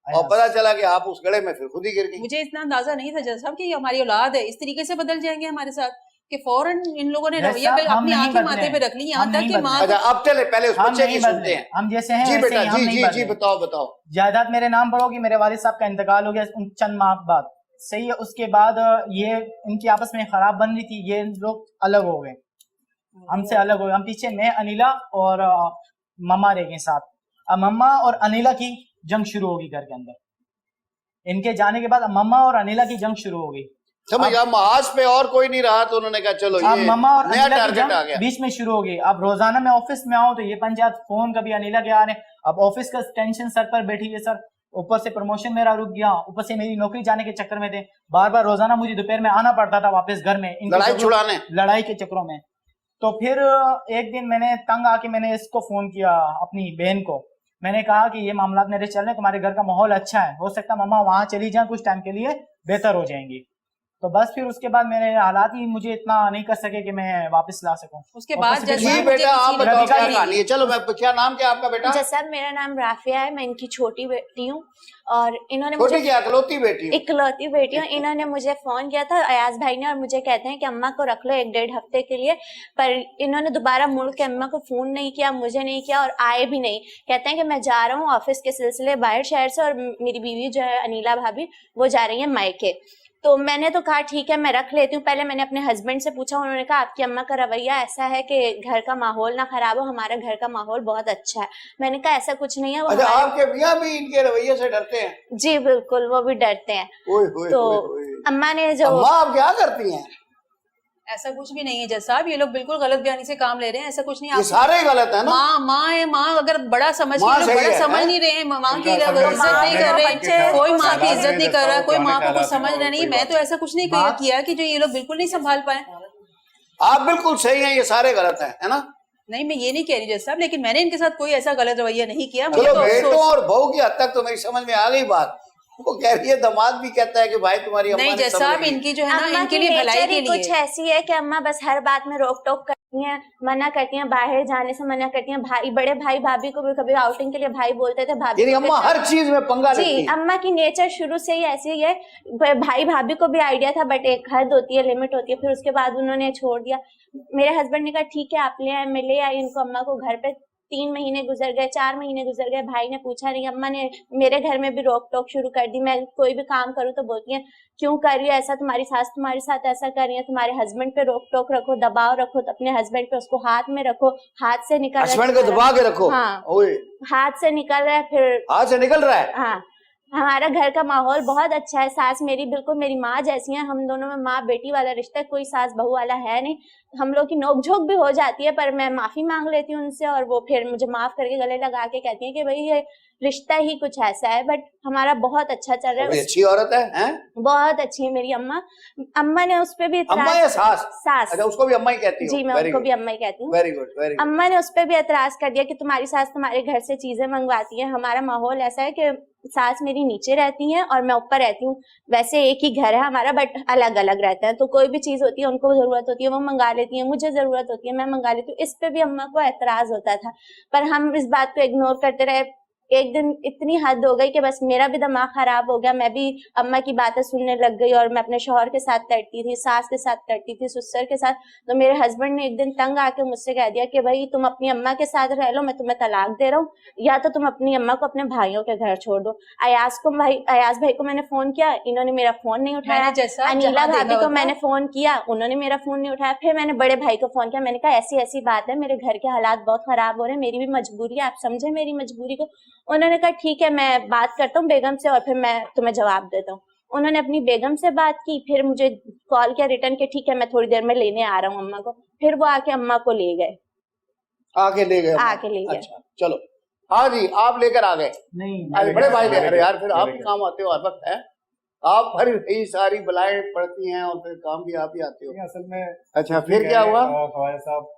और पता चला कि आप उस गड़े में फिर खुद ही गिर गई। मुझे इतना अंदाजा नहीं था जज साहब कि हमारी औलाद है इस तरीके से बदल जाएंगे हमारे साथ कि फौरन इन लोगों ने रवैया अपनी आंखें माथे पे रख ली, यहाँ तक कि माँ। अच्छा, अब चले पहले उस बच्चे की सुनते हैं। हम जैसे हैं जी बेटा, जी बताओ। जायदाद मेरे नाम पर होगी, मेरे वालिद साहब का इंतकाल हो गया चंद माह बाद, सही है। उसके बाद ये इनकी आपस में खराब बन रही थी, ये लोग अलग हो गए, हमसे अलग हो गए। हम पीछे मैं अनिला और मम्मा रह गए साथ। अब मम्मा और अनिला की जंग शुरू होगी घर के अंदर। इनके जाने के बाद मम्मा और अनिला की जंग शुरू हो गई। समझ गया, महाज पे और कोई नहीं रहा तो उन्होंने कहा चलो ये मम्मा और नया अनिला की टारगेट आ जंग गया। बीच में शुरू हो गई। अब रोजाना मैं ऑफिस में आऊँ तो ये पंचायत फोन, कभी अनिला के आ रहे, अब ऑफिस का टेंशन सर पर बैठी है सर, ऊपर से प्रमोशन मेरा रुक गया, ऊपर से मेरी नौकरी जाने के चक्कर में थे, बार बार रोजाना मुझे दोपहर में आना पड़ता था वापस घर में, लड़ाई छुड़ाने, लड़ाई के चक्करों में। तो फिर एक दिन मैंने तंग आके मैंने इसको फोन किया, अपनी बहन को। मैंने कहा कि ये मामला मेरे चल रहे हैं, तुम्हारे घर का माहौल अच्छा है, हो सकता है मम्मा वहां चली जाए, कुछ टाइम के लिए बेहतर हो जाएंगी। तो बस फिर उसके बाद मेरे हालात ही मुझे इतना नहीं कर सके कि मैं वापस ला सकूं। उसके बाद जी बेटा आप बताओ क्या कहानी है? चलो मैं, क्या नाम क्या आपका बेटा? जैसा मेरा नाम राफिया है, मैं इनकी छोटी बेटी हूँ और इन्होंने छोटी क्या इकलौती बेटी? इकलौती बेटी हूँ। इन्होंने मुझे फोन किया था अयाज भाई ने और मुझे कहते हैं कि अम्मा को रख लो 1-1.5 हफ्ते के लिए, पर इन्होंने दोबारा मुड़ के अम्मा को फोन नहीं किया, मुझे नहीं किया और आए भी नहीं। कहते हैं कि मैं जा रहा हूँ ऑफिस के सिलसिले बाहर शहर से और मेरी बीवी जो है अनिला भाभी वो जा रही है मायके। तो मैंने तो कहा ठीक है मैं रख लेती हूँ। पहले मैंने अपने हस्बैंड से पूछा, उन्होंने कहा आपकी अम्मा का रवैया ऐसा है कि घर का माहौल ना खराब हो, हमारा घर का माहौल बहुत अच्छा है। मैंने कहा ऐसा कुछ नहीं है। वो अच्छा, आपके मियां भी इनके रवैये से डरते हैं? जी बिल्कुल, वो भी डरते हैं। तो अम्मा ने जो अम्मा आप क्या करती हैं? ऐसा कुछ भी नहीं है जज साहब, ये लोग बिल्कुल गलत बयानी से काम ले रहे हैं, ऐसा कुछ नहीं है। ये सारे गलत है ना? माँ है, माँ अगर बड़ा समझ नहीं रहे हैं, माँ की इज्जत नहीं कर रहे, कोई माँ की इज्जत नहीं कर रहा, कोई माँ को कुछ समझ रहा नहीं। मैं तो ऐसा कुछ नहीं किया कि जो ये लोग बिल्कुल नहीं संभाल पाए। आप बिल्कुल सही हैं, ये सारे गलत है ना? नहीं मैं ये नहीं कह रही जज साहब, लेकिन मैंने इनके साथ कोई ऐसा गलत रवैया नहीं किया। चलो बेटों और बहू की हद तक तो मेरी समझ में आ गई बात। वो कह रही है, दामाद भी कहता है कि भाई तुम्हारी अम्मा नहीं जैसा आप इनकी जो है ना इनके लिए भलाई के लिए कुछ ऐसी है कि अम्मा बस हर बात में रोक टोक करती हैं, मना करती हैं, बाहर जाने से मना करती हैं। भाई, बड़े भाई भाभी को भी कभी आउटिंग के लिए भाई बोलते थे, भाभी अम्मा हर चीज में पंगा लेती है। अम्मा की नेचर शुरू से ही ऐसी है। भाई भाभी को भी आइडिया था बट एक हद होती है, लिमिट होती है, फिर उसके बाद उन्होंने छोड़ दिया। मेरे हस्बैंड ने कहा ठीक है आप ले आए, मैं ले आई इनको अम्मा को घर पे। 3 महीने गुजर गए, 4 महीने गुजर गए, भाई ने पूछा नहीं। अम्मा ने मेरे घर में भी रोक टोक शुरू कर दी। मैं कोई भी काम करूँ तो बोलती है क्यों कर रही हो ऐसा, तुम्हारी सास तुम्हारे साथ ऐसा कर रही है, तुम्हारे हस्बैंड पे रोक टोक रखो, दबाव रखो, तो अपने हस्बैंड पे उसको हाथ में रखो, हाथ से निकल हस्बैंड को दबा के रखो। हाँ, हाथ से निकल रहा है, फिर हाथ से निकल रहा है। हाँ, हमारा घर का माहौल बहुत अच्छा है। सास मेरी बिल्कुल मेरी माँ जैसी है, हम दोनों में माँ बेटी वाला रिश्ता, कोई सास बहू वाला है नहीं। हम लोग की नोकझोंक भी हो जाती है पर मैं माफी मांग लेती हूँ उनसे और वो फिर मुझे माफ करके गले लगा के कहती है कि भाई ये रिश्ता ही कुछ ऐसा है। बट हमारा बहुत अच्छा चल रहा है। अच्छी औरत है, हैं? बहुत अच्छी है मेरी अम्मा। अम्मा ने उस पर भी अम्मा या सास? सास। अच्छा, उसको भी अम्मा ही कहती हूँ। जी मैं उनको भी अम्मा ही कहती हूँ। Very good. अम्मा ने उस पर भी एतराज कर दिया कि तुम्हारी सास तुम्हारे घर से चीजें मंगवाती है। हमारा माहौल ऐसा है कि सास मेरी नीचे रहती हैं और मैं ऊपर रहती हूँ। वैसे एक ही घर है हमारा बट अलग अलग रहता है। तो कोई भी चीज होती है, उनको जरूरत होती है वो मंगा लेती है, मुझे जरूरत होती है मैं मंगा लेती हूँ। इस पे भी अम्मा को एतराज होता था पर हम इस बात को इग्नोर करते रहे। एक दिन इतनी हद हो गई कि बस मेरा भी दिमाग खराब हो गया। मैं भी अम्मा की बातें सुनने लग गई और मैं अपने शौहर के साथ तड़ती थी, सास के साथ तड़ती थी, ससुर के साथ। तो मेरे हस्बैंड ने एक दिन तंग आके मुझसे कह दिया कि भाई तुम अपनी अम्मा के साथ रह लो, मैं तुम्हें तलाक दे रहा हूँ, या तो तुम अपनी अम्मा को अपने भाइयों के घर छोड़ दो। अयाज भाई को मैंने फोन किया, इन्होंने मेरा फोन नहीं उठाया। अनिला भाभी को मैंने फोन किया, उन्होंने मेरा फोन नहीं उठाया। फिर मैंने बड़े भाई को फोन किया, मैंने कहा ऐसी ऐसी बात है, मेरे घर के हालात बहुत खराब हो रहे हैं, मेरी भी मजबूरी है, आप समझे मेरी मजबूरी को। उन्होंने कहा ठीक है मैं बात करता हूँ बेगम से और फिर मैं तुम्हें जवाब देता हूँ। उन्होंने अपनी बेगम से बात की, फिर मुझे कॉल किया रिटर्न के ठीक है मैं थोड़ी देर में लेने आ रहा हूँ अम्मा को। फिर वो आके अम्मा को ले गए। आके ले गए। अच्छा चलो, हाँ जी आप लेकर आ गए? नहीं बड़े भाई ले गए यार, फिर आप काम आते हो हर वक्त है। आप हर यही सारी बलाएं पड़ती हैं और फिर काम भी आप ही आते हो असल में। अच्छा फिर क्या हुआ? साहब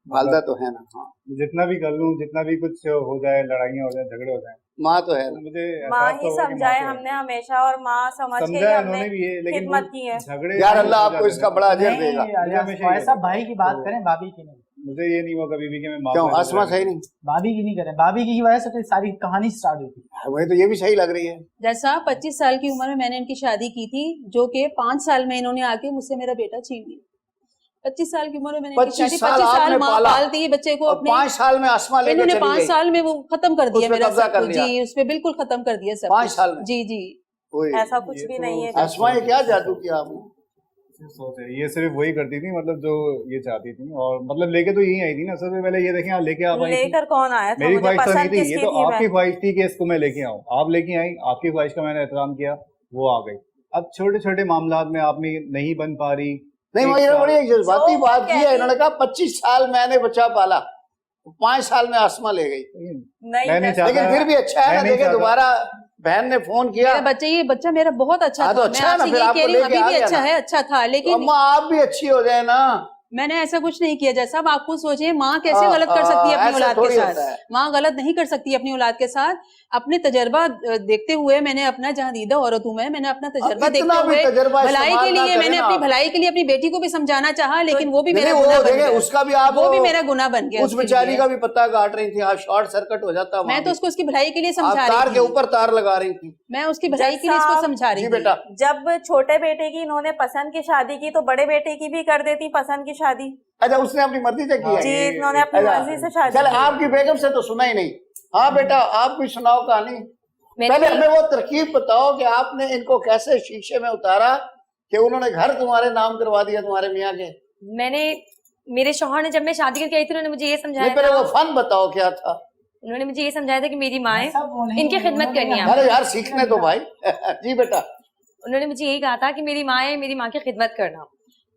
वालदा तो है ना। हाँ जितना भी कर लूँ, जितना भी कुछ हो जाए, लड़ाइयाँ हो जाए, झगड़े हो जाए, माँ तो है। मुझे माँ ही समझाए हमने हमेशा और माँ समझ के हमने खिदमत की है। झगड़े यार अल्लाह आपको इसका बड़ा अजर देगा। ऐसा भाई की बात करें, भाभी की नहीं। मुझे ये नहीं हुआ कभी भी कि मैं क्यों आसमा सही नहीं? भाभी की नहीं करें, भाभी की वजह से तो सारी कहानी स्टार्ट हुई थी। वही तो ये भी सही लग रही है। जैसा 25 साल की उम्र में मैंने इनकी शादी की थी, जो कि 5 साल में इन्होंने आके मुझसे मेरा बेटा छीन लिया। 25 साल की उम्र में मैंने 25 साल माँ पालती है बच्चे को अपने। 5 साल में आसमा लेके चली गई। इन्होंने 5 साल में वो खत्म कर दिया मेरा सब कुछ। जी उस पे बिल्कुल खत्म कर दिया सब 5 साल में। जी ऐसा कुछ भी नहीं है। आसमा ये क्या जादू किया आपने? ये सिर्फ वही करती थी, मतलब जो ये चाहती थी, और मतलब लेके तो यही आई थी ना। सबसे पहले ये देखें आप लेके आ पाई, लेकर कौन आया था? मेरी ख्वाहिश तो नहीं थी, ये तो आपकी ख्वाहिश थी कि इसको मैं लेके आऊँ। आप लेके आई, आपकी ख्वाहिश का मैंने एहतराम किया, वो आ गई। अब छोटे छोटे मामलात में आप नहीं बन पा रही। नहीं मुझे बड़ी जज्बाती बात की है। इन्होंने कहा 25 साल मैंने बच्चा पाला, 5 साल में आसमा ले गई। लेकिन फिर भी अच्छा है ना, देखे दोबारा बहन ने फोन किया। ये बच्चा मेरा बहुत अच्छा था। तो अच्छा है ना, फिर आपको लेके आ गया। अच्छा है, अच्छा था। लेकिन अम्मा आप भी अच्छी हो जाए ना, मैंने ऐसा कुछ नहीं किया। जैसा आप खुद सोचिए, माँ कैसे गलत कर सकती है अपनी औलाद के साथ? माँ गलत नहीं कर सकती अपनी औलाद के साथ। अपने तजर्बा देखते हुए मैंने अपना, जहाँ दीदा औरत हूँ मैंने अपना तजर्बा देखते हुए भलाई के लिए, मैंने अपनी भलाई के लिए अपनी बेटी को भी समझाना चाहा, लेकिन वो भी मेरा गुनाह बन गया। उसका भी आप, वो भी मेरा गुनाह बन गया। उस बेचारी का भी पत्ता काट रही थी आप, शॉर्ट सर्किट हो जाता। मैं तो उसको उसकी भलाई के लिए समझा रही थी, तार के ऊपर तार लगा रही थी, मैं उसकी भलाई के लिए इसको समझा रही थी। बेटा, जब छोटे बेटे की इन्होंने पसंद की शादी की तो बड़े बेटे की भी कर देती पसंद की शादी। अच्छा, उसने अपनी मर्जी से किया? जी, इन्होंने अपनी मर्जी से शादी। चल, आपकी बेगम से तो सुना ही नहीं। हाँ बेटा, आप भी सुनाओ कहानी। पहले हमें वो तरकीब बताओ कि आपने इनको कैसे शीशे में उतारा कि उन्होंने घर तुम्हारे नाम करवा दिया तुम्हारे मियाँ के। मैंने, मेरे शौहर ने जब मैं शादी करके आई थी उन्होंने मुझे ये समझाया, पहले वो फन बताओ क्या था। उन्होंने मुझे ये समझाया था कि मेरी माँ है, इनकी खिदमत करनी है। अरे यार, सीखने तो भाई। जी बेटा। उन्होंने मुझे यही कहा था कि मेरी माँ है, मेरी माँ की खिदमत करना,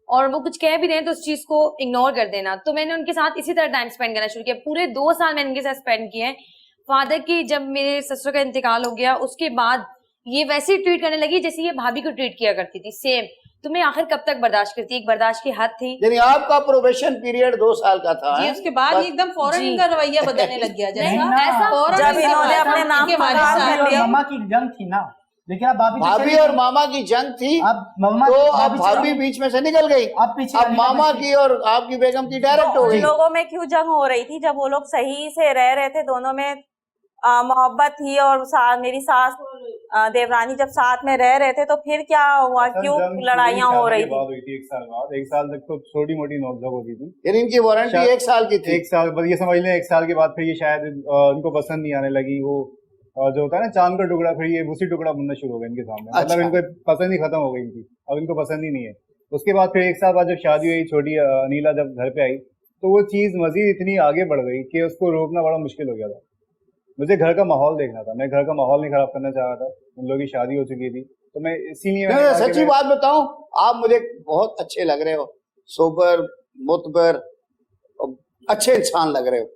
और वो कुछ कह भी रहे हैं तो उस चीज को इग्नोर कर देना। तो मैंने उनके साथ इसी तरह टाइम स्पेंड करना शुरू किया। पूरे 2 साल मैंने उनके साथ स्पेंड किए हैं। फादर की, जब मेरे ससुर का इंतकाल हो गया उसके बाद ये वैसे ही ट्रीट करने लगी जैसे ये भाभी को ट्रीट किया करती थी, सेम। तो मैं आखिर कब तक बर्दाश्त करती, एक बर्दाश्त की हद थी। यानी आपका प्रोबेशन पीरियड 2 साल का था। जी, उसके बाद एकदम फौरन इनका रवैया बदलने लग गया। ऐसा जब इन्होंने अपने नाम मामा की जंग थी ना, लेकिन अब भाभी और मामा की जंग थी, तो अब भाभी बीच में से निकल गई, अब मामा की और आपकी बेगम की डायरेक्ट हो गई। लोगों में क्यों जंग हो रही थी? जब वो लोग सही से रह रहे थे, दोनों में मोहब्बत थी, और मेरी सास देवरानी जब साथ में रह रहे थे, तो फिर क्या हुआ? क्यों लड़ाइयाँ हो रही थी? 1 साल बाद, 1 साल तक तो छोटी मोटी नोकझोंक होती थी। यानी इनकी वारंटी 1 साल की थी। 1 साल, बस ये समझ लें 1 साल के बाद फिर ये शायद इनको पसंद नहीं आने लगी। वो जो होता है ना चांद का टुकड़ा, फिर ये उसी टुकड़ा बनना शुरू हो गया इनके सामने। मतलब इनको पसंद ही खत्म हो गई इनकी, अब इनको पसंद ही नहीं है। उसके बाद फिर 1 साल बाद जब शादी हुई, छोटी अनीला जब घर पे आई, तो वो चीज मजीद इतनी आगे बढ़ गई कि उसको रोकना बड़ा मुश्किल हो गया था। मुझे घर का माहौल देखना था, मैं घर का माहौल नहीं खराब करना चाह रहा था। उन लोगों की शादी हो चुकी थी, तो मैं इसीलिए सच्ची बात बताऊं, आप मुझे बहुत अच्छे लग रहे हो, सोबर, मुतबर, अच्छे इंसान लग रहे हो,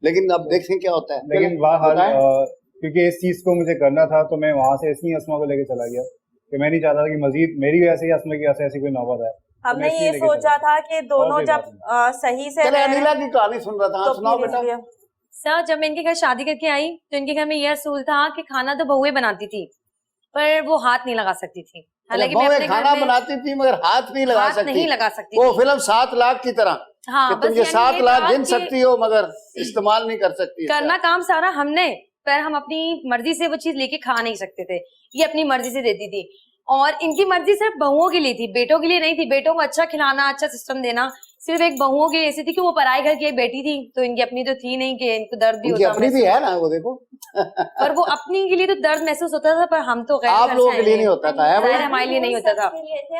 लेकिन अब देखें क्या होता है। लेकिन क्योंकि इस चीज को मुझे करना था, तो मैं वहां से इसलिए अस्मा को लेके चला गया कि मैं नहीं चाहता था कि मजीद मेरी वजह से ही अस्मा की वजह से ऐसी कोई नौबत है। हमने ये सोचा था कि दोनों जब सही से अनीला की कहानी सुन रहा था, सुनाओ बेटा। सर, जब मैं इनके घर शादी करके आई तो इनके घर में यह असूल था कि खाना तो बहुएं बनाती थी, पर वो हाथ नहीं लगा सकती थी। हालांकि मैं अपने खाना बनाती थी मगर हाथ नहीं लगा सकती। वो फिल्म 7 लाख की तरह। हाँ, तुम ये 7 लाख गिन सकती हो मगर इस्तेमाल नहीं कर सकती। करना काम सारा हमने, पर हम अपनी मर्जी से वो चीज लेके खा नहीं सकते थे। ये अपनी मर्जी से देती थी, और इनकी मर्जी सिर्फ बहुओं के लिए थी, बेटों के लिए नहीं थी। बेटों को अच्छा खिलाना, अच्छा सिस्टम देना सिर्फ एक बहुओं के ऐसी थी कि वो पराए घर की एक बेटी थी, तो इनकी अपनी तो थी नहीं कि इनको दर्द भी होता। अपनी भी है ना, वो देखो। पर वो अपनी के लिए तो दर्द महसूस होता था, पर हम तो गैर आप लोगों के लिए नहीं होता था, हमारे लिए नहीं होता था।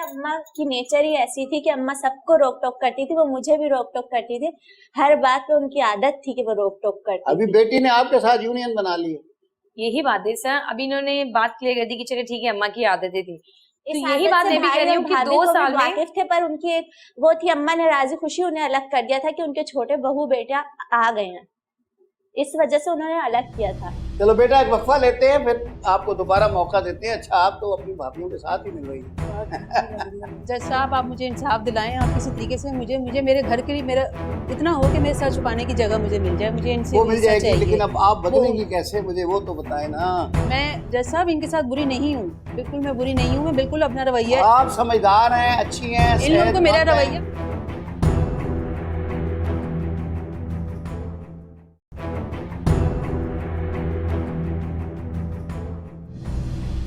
अम्मा की नेचर ही ऐसी थी कि अम्मा सबको रोक टोक करती थी, वो मुझे भी रोक टोक करती थी। हर बात पे उनकी आदत थी कि वो रोक टोक करती। अभी बेटी ने आपके साथ यूनियन बना ली है। यही बात है सर, अभी इन्होंने बात क्लियर कर दी कि चलो ठीक है, अम्मा की आदतें थी। तो यही बात मैं भी कह रही हूँ कि 2 साल में थे, पर उनकी एक वो थी, अम्मा ने राजी खुशी उन्हें अलग कर दिया था कि उनके छोटे बहू बेटा आ गए हैं, इस वजह से उन्होंने अलग किया था। चलो बेटा, एक वक्फा लेते हैं, फिर आपको दोबारा मौका देते हैं। अच्छा, आप तो अपनी भाभीयों के साथ ही मिल रही हैं। जज साहब, आप मुझे इंसाफ दिलाएं, आप किसी तरीके से मुझे मेरे घर के लिए मेरा इतना हो कि मेरे सर छुपाने की जगह मुझे मिल जाए। मुझे इनसे वो मिल जाएगी, लेकिन अब आप बदलेंगी कैसे, मुझे वो तो बताएं ना। मैं जज साहब इनके साथ बुरी नहीं हूँ, बिल्कुल मैं बुरी नहीं हूँ। मैं बिल्कुल अपना रवैया, आप समझदार हैं, अच्छी हैं, इन लोगों को मेरा रवैया।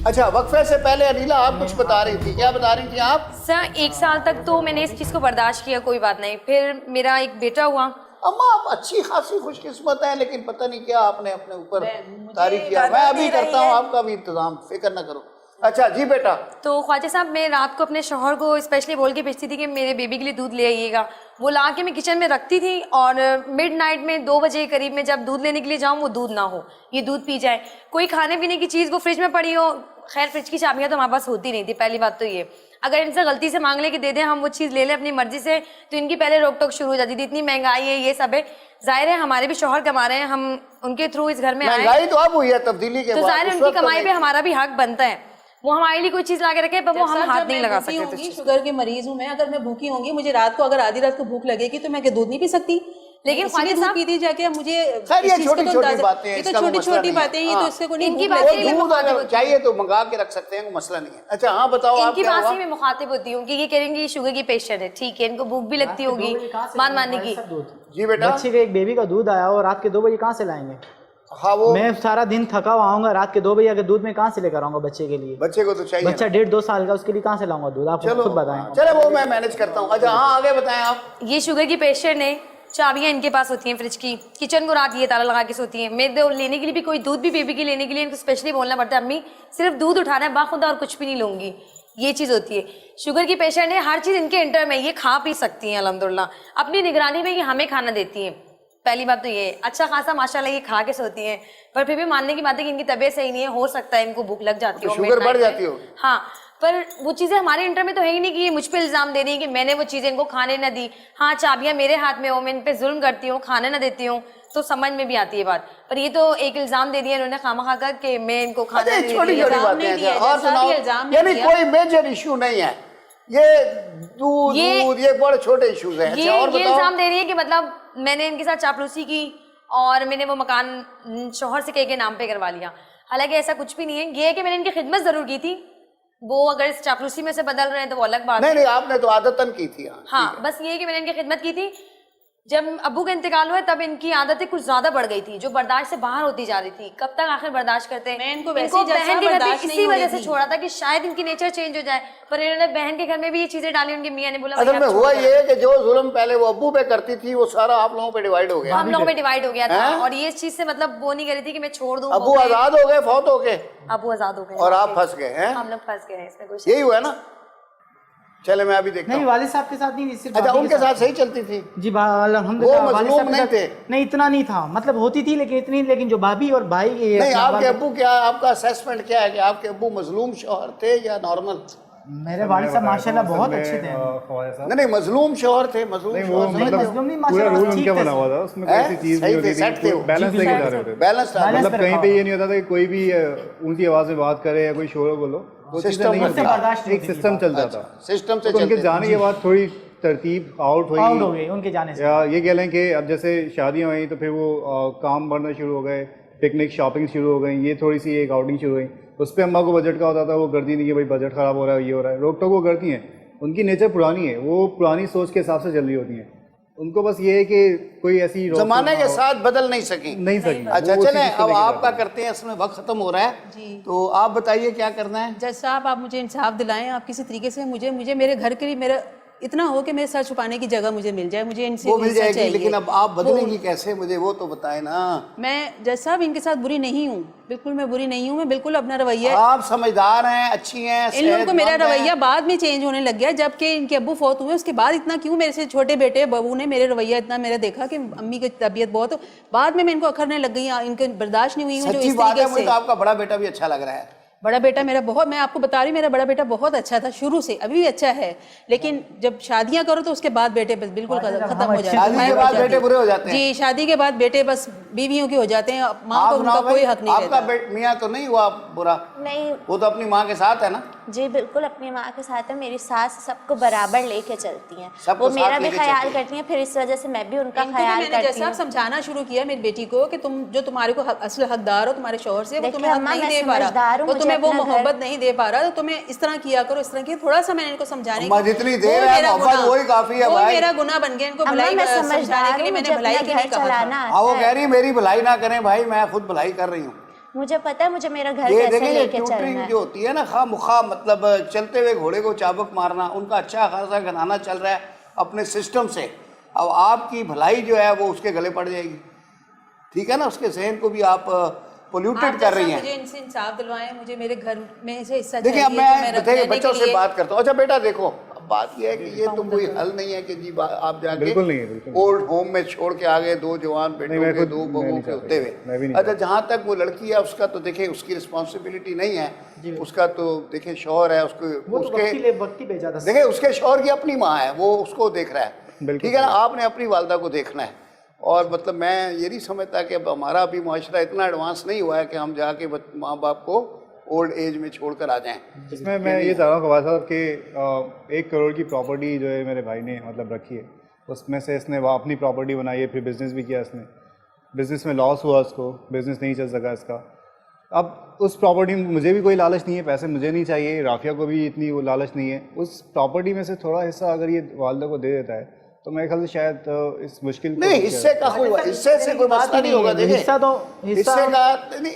अच्छा, वक्फे से पहले अनीला आप कुछ बता रही थी, क्या बता रही थी आप? सर, 1 साल तक तो मैंने इस चीज को बर्दाश्त किया, कोई बात नहीं। फिर मेरा एक बेटा हुआ। अम्मा, आप अच्छी खासी खुशकिस्मत है, लेकिन पता नहीं क्या आपने अपने ऊपर तारीफ किया। मैं अभी करता हूँ आपका भी इंतजाम, फिक्र न करो। अच्छा जी बेटा। तो ख्वाजा साहब, मैं रात को अपने शौहर को स्पेशली बोल के भेजती थी कि मेरे बेबी के लिए दूध ले आइएगा। वो ला के मैं किचन में रखती थी, और मिडनाइट में 2 बजे करीब में जब दूध लेने के लिए जाऊँ, वो दूध ना हो, ये दूध पी जाए। कोई खाने पीने की चीज़ वो फ्रिज में पड़ी हो, खैर फ्रिज की चाबियाँ तो हमारे पास होती नहीं थी, पहली बात तो ये। अगर इनसे गलती से मांग ले कि दे दें, हम वो चीज़ ले लें अपनी मर्जी से, तो इनकी पहले रोक टोक शुरू हो जाती थी। इतनी महंगाई है, ये सब है, जाहिर है हमारे भी शौहर कमा रहे हैं, हम उनके थ्रू इस घर में आए, महंगाई तो अब हुई है तब्दीली के बाद, तो जाहिर है उनकी कमाई पे हमारा भी हक बनता है। वो हमारे लिए कोई चीज ला के रखे पर वो हम हाथ नहीं लगा सकते थे। शुगर की मरीज हूँ मैं, अगर मैं भूखी होंगी, मुझे रात को अगर आधी रात को भूख लगेगी तो मैं क्या दूध नहीं पी सकती? लेकिन ख्वाजा साहब पीती जाके मुझे खैर ये छोटी छोटी बातें हैं, ये तो छोटी छोटी बातें हैं, ये तो इससे कोई इनकी नहीं। दूध अगर चाहिए तो मंगा के रख सकते हैं, कोई मसला नहीं है। अच्छा हाँ बताओ आप इनकी क्या बात हुआ? से मैं मुखातिब होती हूँ कि ये कहेंगे शुगर की पेशेंट है, ठीक है, इनको भूख भी लगती होगी मान मानने की। जी बेटा, बच्चे के एक बेबी का दूध आया और रात के 2 बजे कहाँ से लाएंगे? हाँ वो मैं सारा दिन थका हुआ आऊंगा, रात के 2 बजे अगर दूध में कहाँ से लेकर आऊंगा बच्चे के लिए? बच्चे को तो चाहिए, बच्चा 1.5-2 साल का, उसके लिए कहाँ से लाऊंगा दूध? आप खुद बताएं। चलो वो मैं मैनेज करता हूँ। अच्छा हाँ आगे बताएं आप। ये शुगर की पेशेंट है, चाबियां इनके पास होती हैं फ्रिज की, किचन को रात ये ताला लगा के सोती हैं। मेरे लेने के लिए भी कोई दूध भी बेबी की लेने के लिए इनको स्पेशली बोलना पड़ता है, अम्मी सिर्फ दूध उठाना है बाखुदा और कुछ भी नहीं लूंगी, ये चीज़ होती है। शुगर की पेशेंट है, हर चीज़ इनके इंटर में, ये खा पी सकती हैं अल्हम्दुलिल्लाह, अपनी निगरानी में ये हमें खाना देती हैं। पहली बात तो ये अच्छा खासा माशाल्लाह ये खा के सोती हैं, पर फिर भी मानने की बात है कि इनकी तबीयत सही नहीं है, हो सकता है इनको भूख लग जाती हो, शुगर बढ़ जाती हो। हाँ, पर वो चीज़ें हमारे इंटर में तो है ही नहीं कि ये मुझ पे इल्ज़ाम दे रही है कि मैंने वो चीज़ें इनको खाने ना दी। हाँ चाबियाँ मेरे हाथ में हो, मैं इन पे जुल्म करती हूँ, खाने ना देती हूँ, तो समझ में भी आती है बात। पर ये तो एक इल्ज़ाम दे दिया इन्होंने खामा खा कि मैं इनको खाना नहीं छोटी छोटी बातें हैं। और सुनाओ, यानी कोई मेजर इशू नहीं है ये दूध ये बड़े छोटे इश्यूज हैं। ये इल्ज़ाम दे रही है कि मतलब मैंने इनके साथ चापलूसी की और मैंने वो मकान शोहर से कह के नाम पे करवा लिया, हालांकि ऐसा कुछ भी नहीं है। ये है कि मैंने इनकी खिदमत जरूर की थी, वो अगर इस चापलूसी में से बदल रहे हैं तो वो अलग बात नहीं, आपने तो आदतन की थी। हाँ बस ये है कि मैंने इनकी खिदमत की थी। जब अब्बू का इंतकाल हुआ तब इनकी आदतें कुछ ज्यादा बढ़ गई थी, जो बर्दाश्त से बाहर होती जा रही थी। कब तक आखिर बर्दाश्त करते हैं? मैं इनको बहन के घर में इसी वजह से छोड़ा था कि शायद इनकी नेचर चेंज हो जाए, पर इन्होंने बहन के घर में भी ये चीजें डाली। उनके मियां ने बोला असल में हुआ ये कि जो जुल्म पहले वो अब्बू पे करती थी वो सारा आप लोगों पे डिवाइड हो गया, हम लोगों पे डिवाइड हो गया था। और ये इस चीज से मतलब वो नहीं कर रही थी कि मैं छोड़ दूं। अब्बू आजाद हो गए, फौत हो गए, अब्बू आजाद हो गए और आप फंस गए हैं। हम लोग फंस गए हैं इसमें, कुछ यही हुआ ना। चले मैं अभी देखता हूं। नहीं वालिद साहब के साथ नहीं, सिर्फ अच्छा उनके साथ सही चलती थी जी अल्हम्दुलिल्लाह। वो मजलूम नहीं थे? नहीं इतना नहीं था, मतलब होती थी लेकिन इतनी, लेकिन जो भाभी और भाई नहीं। आपके अब्बू क्या, आपका असेसमेंट क्या है कि आपके अब्बू मजलूम शौहर थे या नॉर्मल? मेरे वालिद साहब माशाल्लाह बहुत अच्छे थे। नहीं मजलूम शौहर थे, मजलूम पूरा रूल उनका बना हुआ था, उसमें कोई ऐसी चीज नहीं होती थी, बैलेंस लेके जा रहे थे। बैलेंस मतलब कहीं पे ये नहीं होता था कि कोई भी ऊंची आवाज में बात करे या कोई शोर बोलो, सिस्टम एक सिस्टम चलता था। सिस्टम से उनके जाने के बाद थोड़ी तरतीब आउट हो गई उनके जाने से। या ये कह लें कि अब जैसे शादियां हुई तो फिर वो काम बढ़ना शुरू हो गए, पिकनिक शॉपिंग शुरू हो गई, ये थोड़ी सी एक आउटिंग शुरू हुई। उस पर अम्मा को बजट का होता था, वो करती नहीं कि भाई बजट खराब हो रहा है, ये हो रहा है, रोक टोक वो करती हैं। उनकी नेचर पुरानी है, वो पुरानी सोच के हिसाब से चल रही होती हैं। उनको बस ये है कि कोई ऐसी जमाने के साथ बदल नहीं सकी। अच्छा चलें अब आपका करते हैं, इसमें वक्त खत्म हो रहा है जी, तो आप बताइए क्या करना है। जज साहब आप मुझे इंसाफ दिलाएं, आप किसी तरीके से मुझे मेरे घर के लिए मेरा इतना हो कि मेरे सर छुपाने की जगह मुझे मिल जाए, मुझे इनसे वो मिल जाएगी, लेकिन अब आप बदलेंगी कैसे मुझे वो तो बताएं ना। मैं जज साहब इनके साथ बुरी नहीं हूँ, बिल्कुल मैं बुरी नहीं हूँ, मैं बिल्कुल अपना रवैया, आप समझदार हैं, अच्छी हैं, इन लोगों को मेरा रवैया बाद में चेंज होने लग गया, जबकि इनके अब्बू फौत हुए उसके बाद इतना क्यों मेरे से छोटे बेटे बबू ने मेरे रवैया इतना मेरा देखा कि अम्मी की तबीयत बहुत, बाद में मैं इनको अखरने लग गई, इनको बर्दाश्त नहीं हुई। सच्ची बात है, मुझे तो आपका बड़ा बेटा भी अच्छा लग रहा है। बड़ा बेटा मेरा बहुत, मैं आपको बता रही हूँ मेरा बड़ा बेटा बहुत अच्छा था शुरू से, अभी भी अच्छा है, लेकिन जब शादियां करो तो उसके बाद बेटे बस बिल्कुल खत्म हो जाते हैं। शादी के बाद बेटे बुरे हो जाते हैं। जी शादी के बाद बेटे बस बीवियों के हो जाते हैं, माँ को उनका कोई हक नहीं रहता। आपका मियाँ तो नहीं हुआ बुरा? नहीं, वो तो अपनी माँ के साथ है ना। जी बिल्कुल अपनी माँ के साथ है, मेरी सास सबको बराबर लेके चलती हैं, वो मेरा भी ख्याल करती हैं, फिर इस वजह से मैं भी उनका ख्याल करती हूँ। समझाना शुरू किया मेरी बेटी को कि तुम जो तुम्हारे को असल हकदार हो तुम्हारे शौहर से, वो तुम्हें हक नहीं दे पा रहा, वो तुम्हें वो मोहब्बत नहीं दे पा रहा, तो तुम्हें इस तरह किया करो, इस तरह किया। थोड़ा सा मैंने इनको समझाने की जितनी देर है मोहब्बत वही काफी है भाई, मेरा गुनाह बन गया इनको भलाई समझाने के लिए, मैंने भलाई के लिए कहा। वो कह रही मेरी भलाई ना करें भाई, मैं खुद भलाई कर रही हूँ। मुझे पता है मुझे मेरा घर कैसे लेके चलना है। जो होती है ना खामखा, मतलब चलते हुए घोड़े को चाबुक मारना, उनका अच्छा खासा घराना चल रहा है अपने सिस्टम से, अब आपकी भलाई जो है वो उसके गले पड़ जाएगी, ठीक है ना, उसके जहन को भी आप पोल्यूटेड कर रही हैं। मुझे इनसे इंसाफ दिलवाएं, मुझे मेरे घर में से हिस्सा देखिए अब मैं बच्चों से बात करता हूँ। अच्छा बेटा देखो, बात यह है कि ये तो कोई हल नहीं है कि जी आप जाके ओल्ड होम में छोड़ के आ गए 2 जवान बेटों के 2 बहू के होते हुए। अच्छा जहाँ तक वो लड़की है उसका तो देखे उसकी रिस्पॉन्सिबिलिटी नहीं है, उसका तो देखे शौहर है, उसको उसके देखे उसके शौहर की अपनी माँ है, वो उसको देख रहा है, ठीक है ना। आपने अपनी वालदा को देखना है, और मतलब मैं ये नहीं समझता कि अब हमारा भी मुआशरा इतना एडवांस नहीं हुआ है कि हम जाके माँ बाप को ओल्ड एज में छोड़कर आ जाएं। इसमें मैं ये चाह रहा हूँ खवाजा साहब कि 1 करोड़ की प्रॉपर्टी जो है मेरे भाई ने मतलब रखी है, उसमें से इसने अपनी प्रॉपर्टी बनाई है, फिर बिज़नेस भी किया इसने, बिज़नेस में लॉस हुआ उसको, बिज़नेस नहीं चल सका इसका। अब उस प्रॉपर्टी में मुझे भी कोई लालच नहीं है, पैसे मुझे नहीं चाहिए, राफिया को भी इतनी वो लालच नहीं है। उस प्रॉपर्टी में से थोड़ा हिस्सा अगर ये वालिदा को दे देता है तो मेरे ख्याल से शायद इस मुश्किल नहीं, इससे का कोई इससे कोई मसला नहीं होगा। देखिए हिस्सा का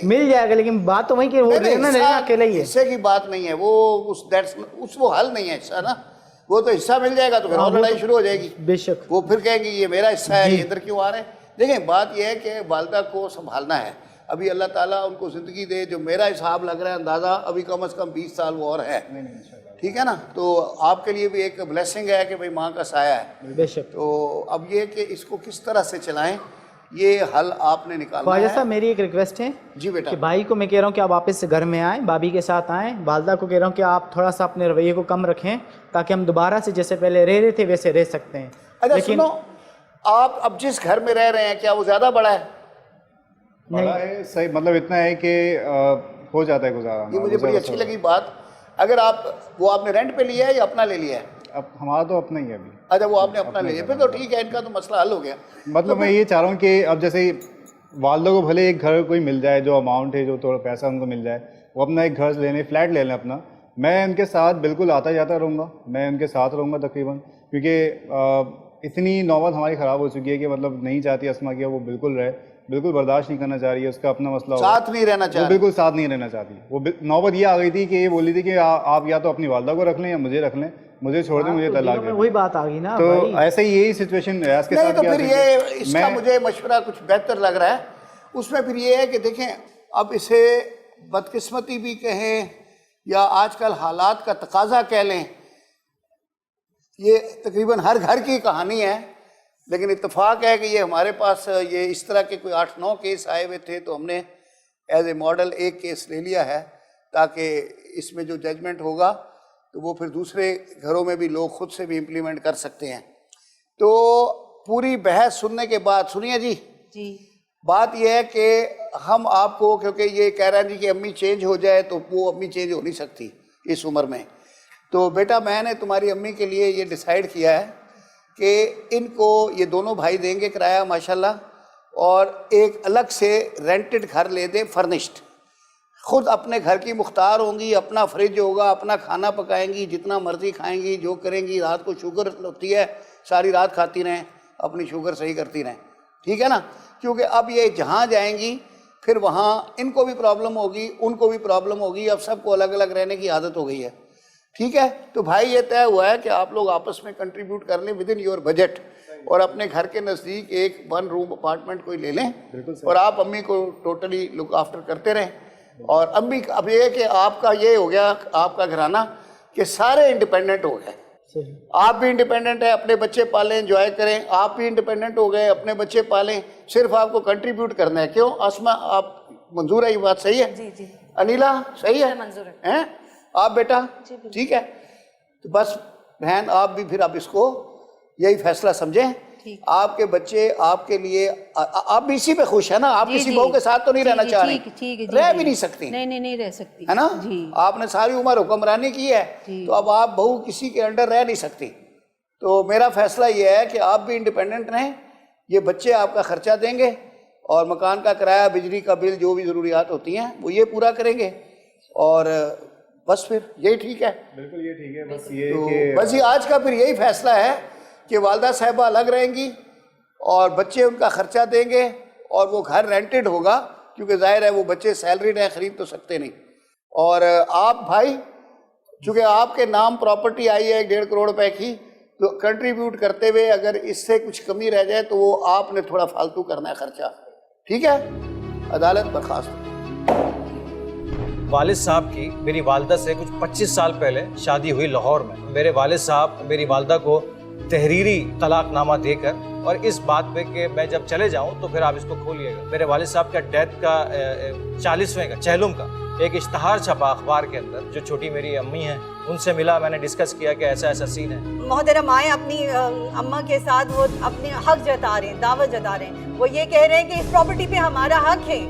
मिल जाएगा, लेकिन बात तो वही कि वो अकेले ही है, हिस्से की बात नहीं है, वो वो हल नहीं है हिस्सा ना, वो तो हिस्सा मिल जाएगा तो फिर और लड़ाई शुरू हो जाएगी। बेशक वो फिर कहेंगे ये मेरा हिस्सा है, ये इधर क्यों आ रहे हैं। देखिए बात यह है कि वालिदा को संभालना है, अभी अल्लाह ताला उनको ज़िंदगी दे, जो मेरा हिसाब लग रहा है अंदाज़ा अभी कम से कम 20 साल वो और है, ठीक है ना। तो आपके लिए भी एक ब्लेसिंग है कि भाई माँ का साया है। बेशक। तो अब ये कि इसको किस तरह से चलाएं, ये हल आपने निकालना ख्वाजा है। साहब मेरी एक रिक्वेस्ट है जी बेटा, कि भाई को मैं कह रहा हूँ कि आप वापस से घर में आएँ, भाभी के साथ आएँ, वालदा को कह रहा हूँ कि आप थोड़ा सा अपने रवैये को कम रखें ताकि हम दोबारा से जैसे पहले रह रहे थे वैसे रह सकते हैं। अच्छा सुनो, आप अब जिस घर में रह रहे हैं क्या वो ज़्यादा बड़ा है? बड़ा है सही, मतलब इतना है कि हो जाता है गुजारा। ये मुझे बड़ी अच्छी लगी बात। अगर आप वो आपने रेंट पे लिया है या अपना ले लिया है? अब हमारा तो अपना ही है अभी। अच्छा वो आपने अपना ले लिया, फिर तो ठीक है, इनका तो मसला हल हो गया। मतलब तो मैं ये चाह रहा हूँ कि अब जैसे वालिदा को भले एक घर कोई मिल जाए, जो अमाउंट है, जो थोड़ा पैसा उनको मिल जाए, वो अपना एक घर लेने, फ्लैट ले लें अपना, मैं उनके साथ बिल्कुल आता जाता रहूँगा, मैं उनके साथ रहूँगा तकरीबन, क्योंकि इतनी नौबत हमारी ख़राब हो चुकी है कि मतलब नहीं चाहती अस्मा कि वो बिल्कुल रहे, बिल्कुल बर्दाश्त नहीं करना चाह रही है, उसका अपना मसला हो, साथ नहीं रहना चाह रही, बिल्कुल साथ नहीं रहना चाहती। वो नौबत ये आ गई थी कि ये बोली थी कि आप या तो अपनी वालिदा को रख लें या मुझे रख लें, मुझे छोड़ दें, मुझे तलाक दे। वही बात आ गई ना, तो ऐसे ही यही सिचुएशन रियाज के साथ। तो फिर ये इसका मुझे मशवरा कुछ बेहतर लग रहा है, उसमें फिर ये है कि देखें, अब इसे बदकिस्मती भी कहें या आजकल हालात का तकाजा कह लें, ये तकरीबन हर घर की कहानी है, लेकिन इत्तेफाक है कि ये हमारे पास ये इस तरह के कोई 8-9 केस आए हुए थे, तो हमने एज ए मॉडल एक केस ले लिया है ताकि इसमें जो जजमेंट होगा तो वो फिर दूसरे घरों में भी लोग खुद से भी इम्प्लीमेंट कर सकते हैं। तो पूरी बहस सुनने के बाद, सुनिए जी, बात यह है कि हम आपको, क्योंकि ये कह रहे हैं जी कि अम्मी चेंज हो जाए, तो वो अम्मी चेंज हो नहीं सकती इस उम्र में। तो बेटा मैंने तुम्हारी अम्मी के लिए ये डिसाइड किया है कि इनको ये दोनों भाई देंगे किराया माशाल्लाह, और एक अलग से रेंटेड घर ले दें फर्निश्ड, खुद अपने घर की मुख्तार होंगी, अपना फ्रिज होगा, अपना खाना पकाएंगी, जितना मर्जी खाएंगी, जो करेंगी। रात को शुगर होती है, सारी रात खाती रहें, अपनी शुगर सही करती रहें, ठीक है ना, क्योंकि अब ये जहाँ जाएंगी फिर वहाँ इनको भी प्रॉब्लम होगी, उनको भी प्रॉब्लम होगी, अब सबको अलग अलग रहने की आदत हो गई है, ठीक है। तो भाई ये तय हुआ है कि आप लोग आपस में कंट्रीब्यूट कर लें विद इन योर बजट, और अपने घर के नज़दीक एक 1 रूम अपार्टमेंट कोई ले लें, और आप अम्मी को टोटली लुक आफ्टर करते रहें। और अम्मी अब ये कि आपका ये हो गया, आपका घराना कि सारे इंडिपेंडेंट हो गए, आप भी इंडिपेंडेंट है, अपने बच्चे पालें, एंजॉय करें, आप भी इंडिपेंडेंट हो गए, अपने बच्चे पालें, सिर्फ आपको कंट्रीब्यूट करना है। क्यों आसमा, आप मंजूर है ये बात? सही है जी जी। अनिला सही है? मंजूर हैं आप बेटा? ठीक है। तो बस बहन आप भी फिर आप इसको यही फैसला समझें, आपके बच्चे आपके लिए, आप भी इसी पे खुश है ना? आप किसी बहू के साथ तो नहीं रहना चाह रही? रह भी नहीं सकती, नहीं रह सकती, है ना? आपने सारी उम्र हुक्मरानी की है, तो अब आप बहू किसी के अंडर रह नहीं सकती। तो मेरा फैसला ये है कि आप भी इंडिपेंडेंट रहें, ये बच्चे आपका खर्चा देंगे, और मकान का किराया, बिजली का बिल, जो भी ज़रूरियात होती हैं वो ये पूरा करेंगे, और बस फिर यही ठीक है। बिल्कुल ये ठीक है। बस ये तो बस ये आज का फिर यही फैसला है कि वालिदा साहिबा अलग रहेंगी और बच्चे उनका खर्चा देंगे, और वो घर रेंटेड होगा, क्योंकि जाहिर है वो बच्चे सैलरीड हैं, ख़रीद तो सकते नहीं। और आप भाई, चूँकि आपके नाम प्रॉपर्टी आई है 1.5 करोड़ रुपए की, तो कंट्रीब्यूट करते हुए अगर इससे कुछ कमी रह जाए तो वो आपने थोड़ा फालतू करना है खर्चा, ठीक है? अदालत बर्खास्त। वालिद साहब की मेरी वालिदा से कुछ 25 साल पहले शादी हुई लाहौर में। मेरे वालिद साहब मेरी वालिदा को तहरीरी तलाकनामा देकर, और इस बात पे कि मैं जब चले जाऊं तो फिर आप इसको खोलिएगा। मेरे वालिद साहब का डेथ का 40वें का चहलुम का एक इश्तहार छपा अखबार के अंदर, जो छोटी मेरी अम्मी हैं, उनसे मिला, मैंने डिस्कस किया कि ऐसा ऐसा सीन है। मोहतरम आए अपनी अम्मा के साथ, वो अपने हक जता रहे हैं, दावत जता रहे हैं, वो ये कह रहे हैं कि इस प्रॉपर्टी पे हमारा हक है,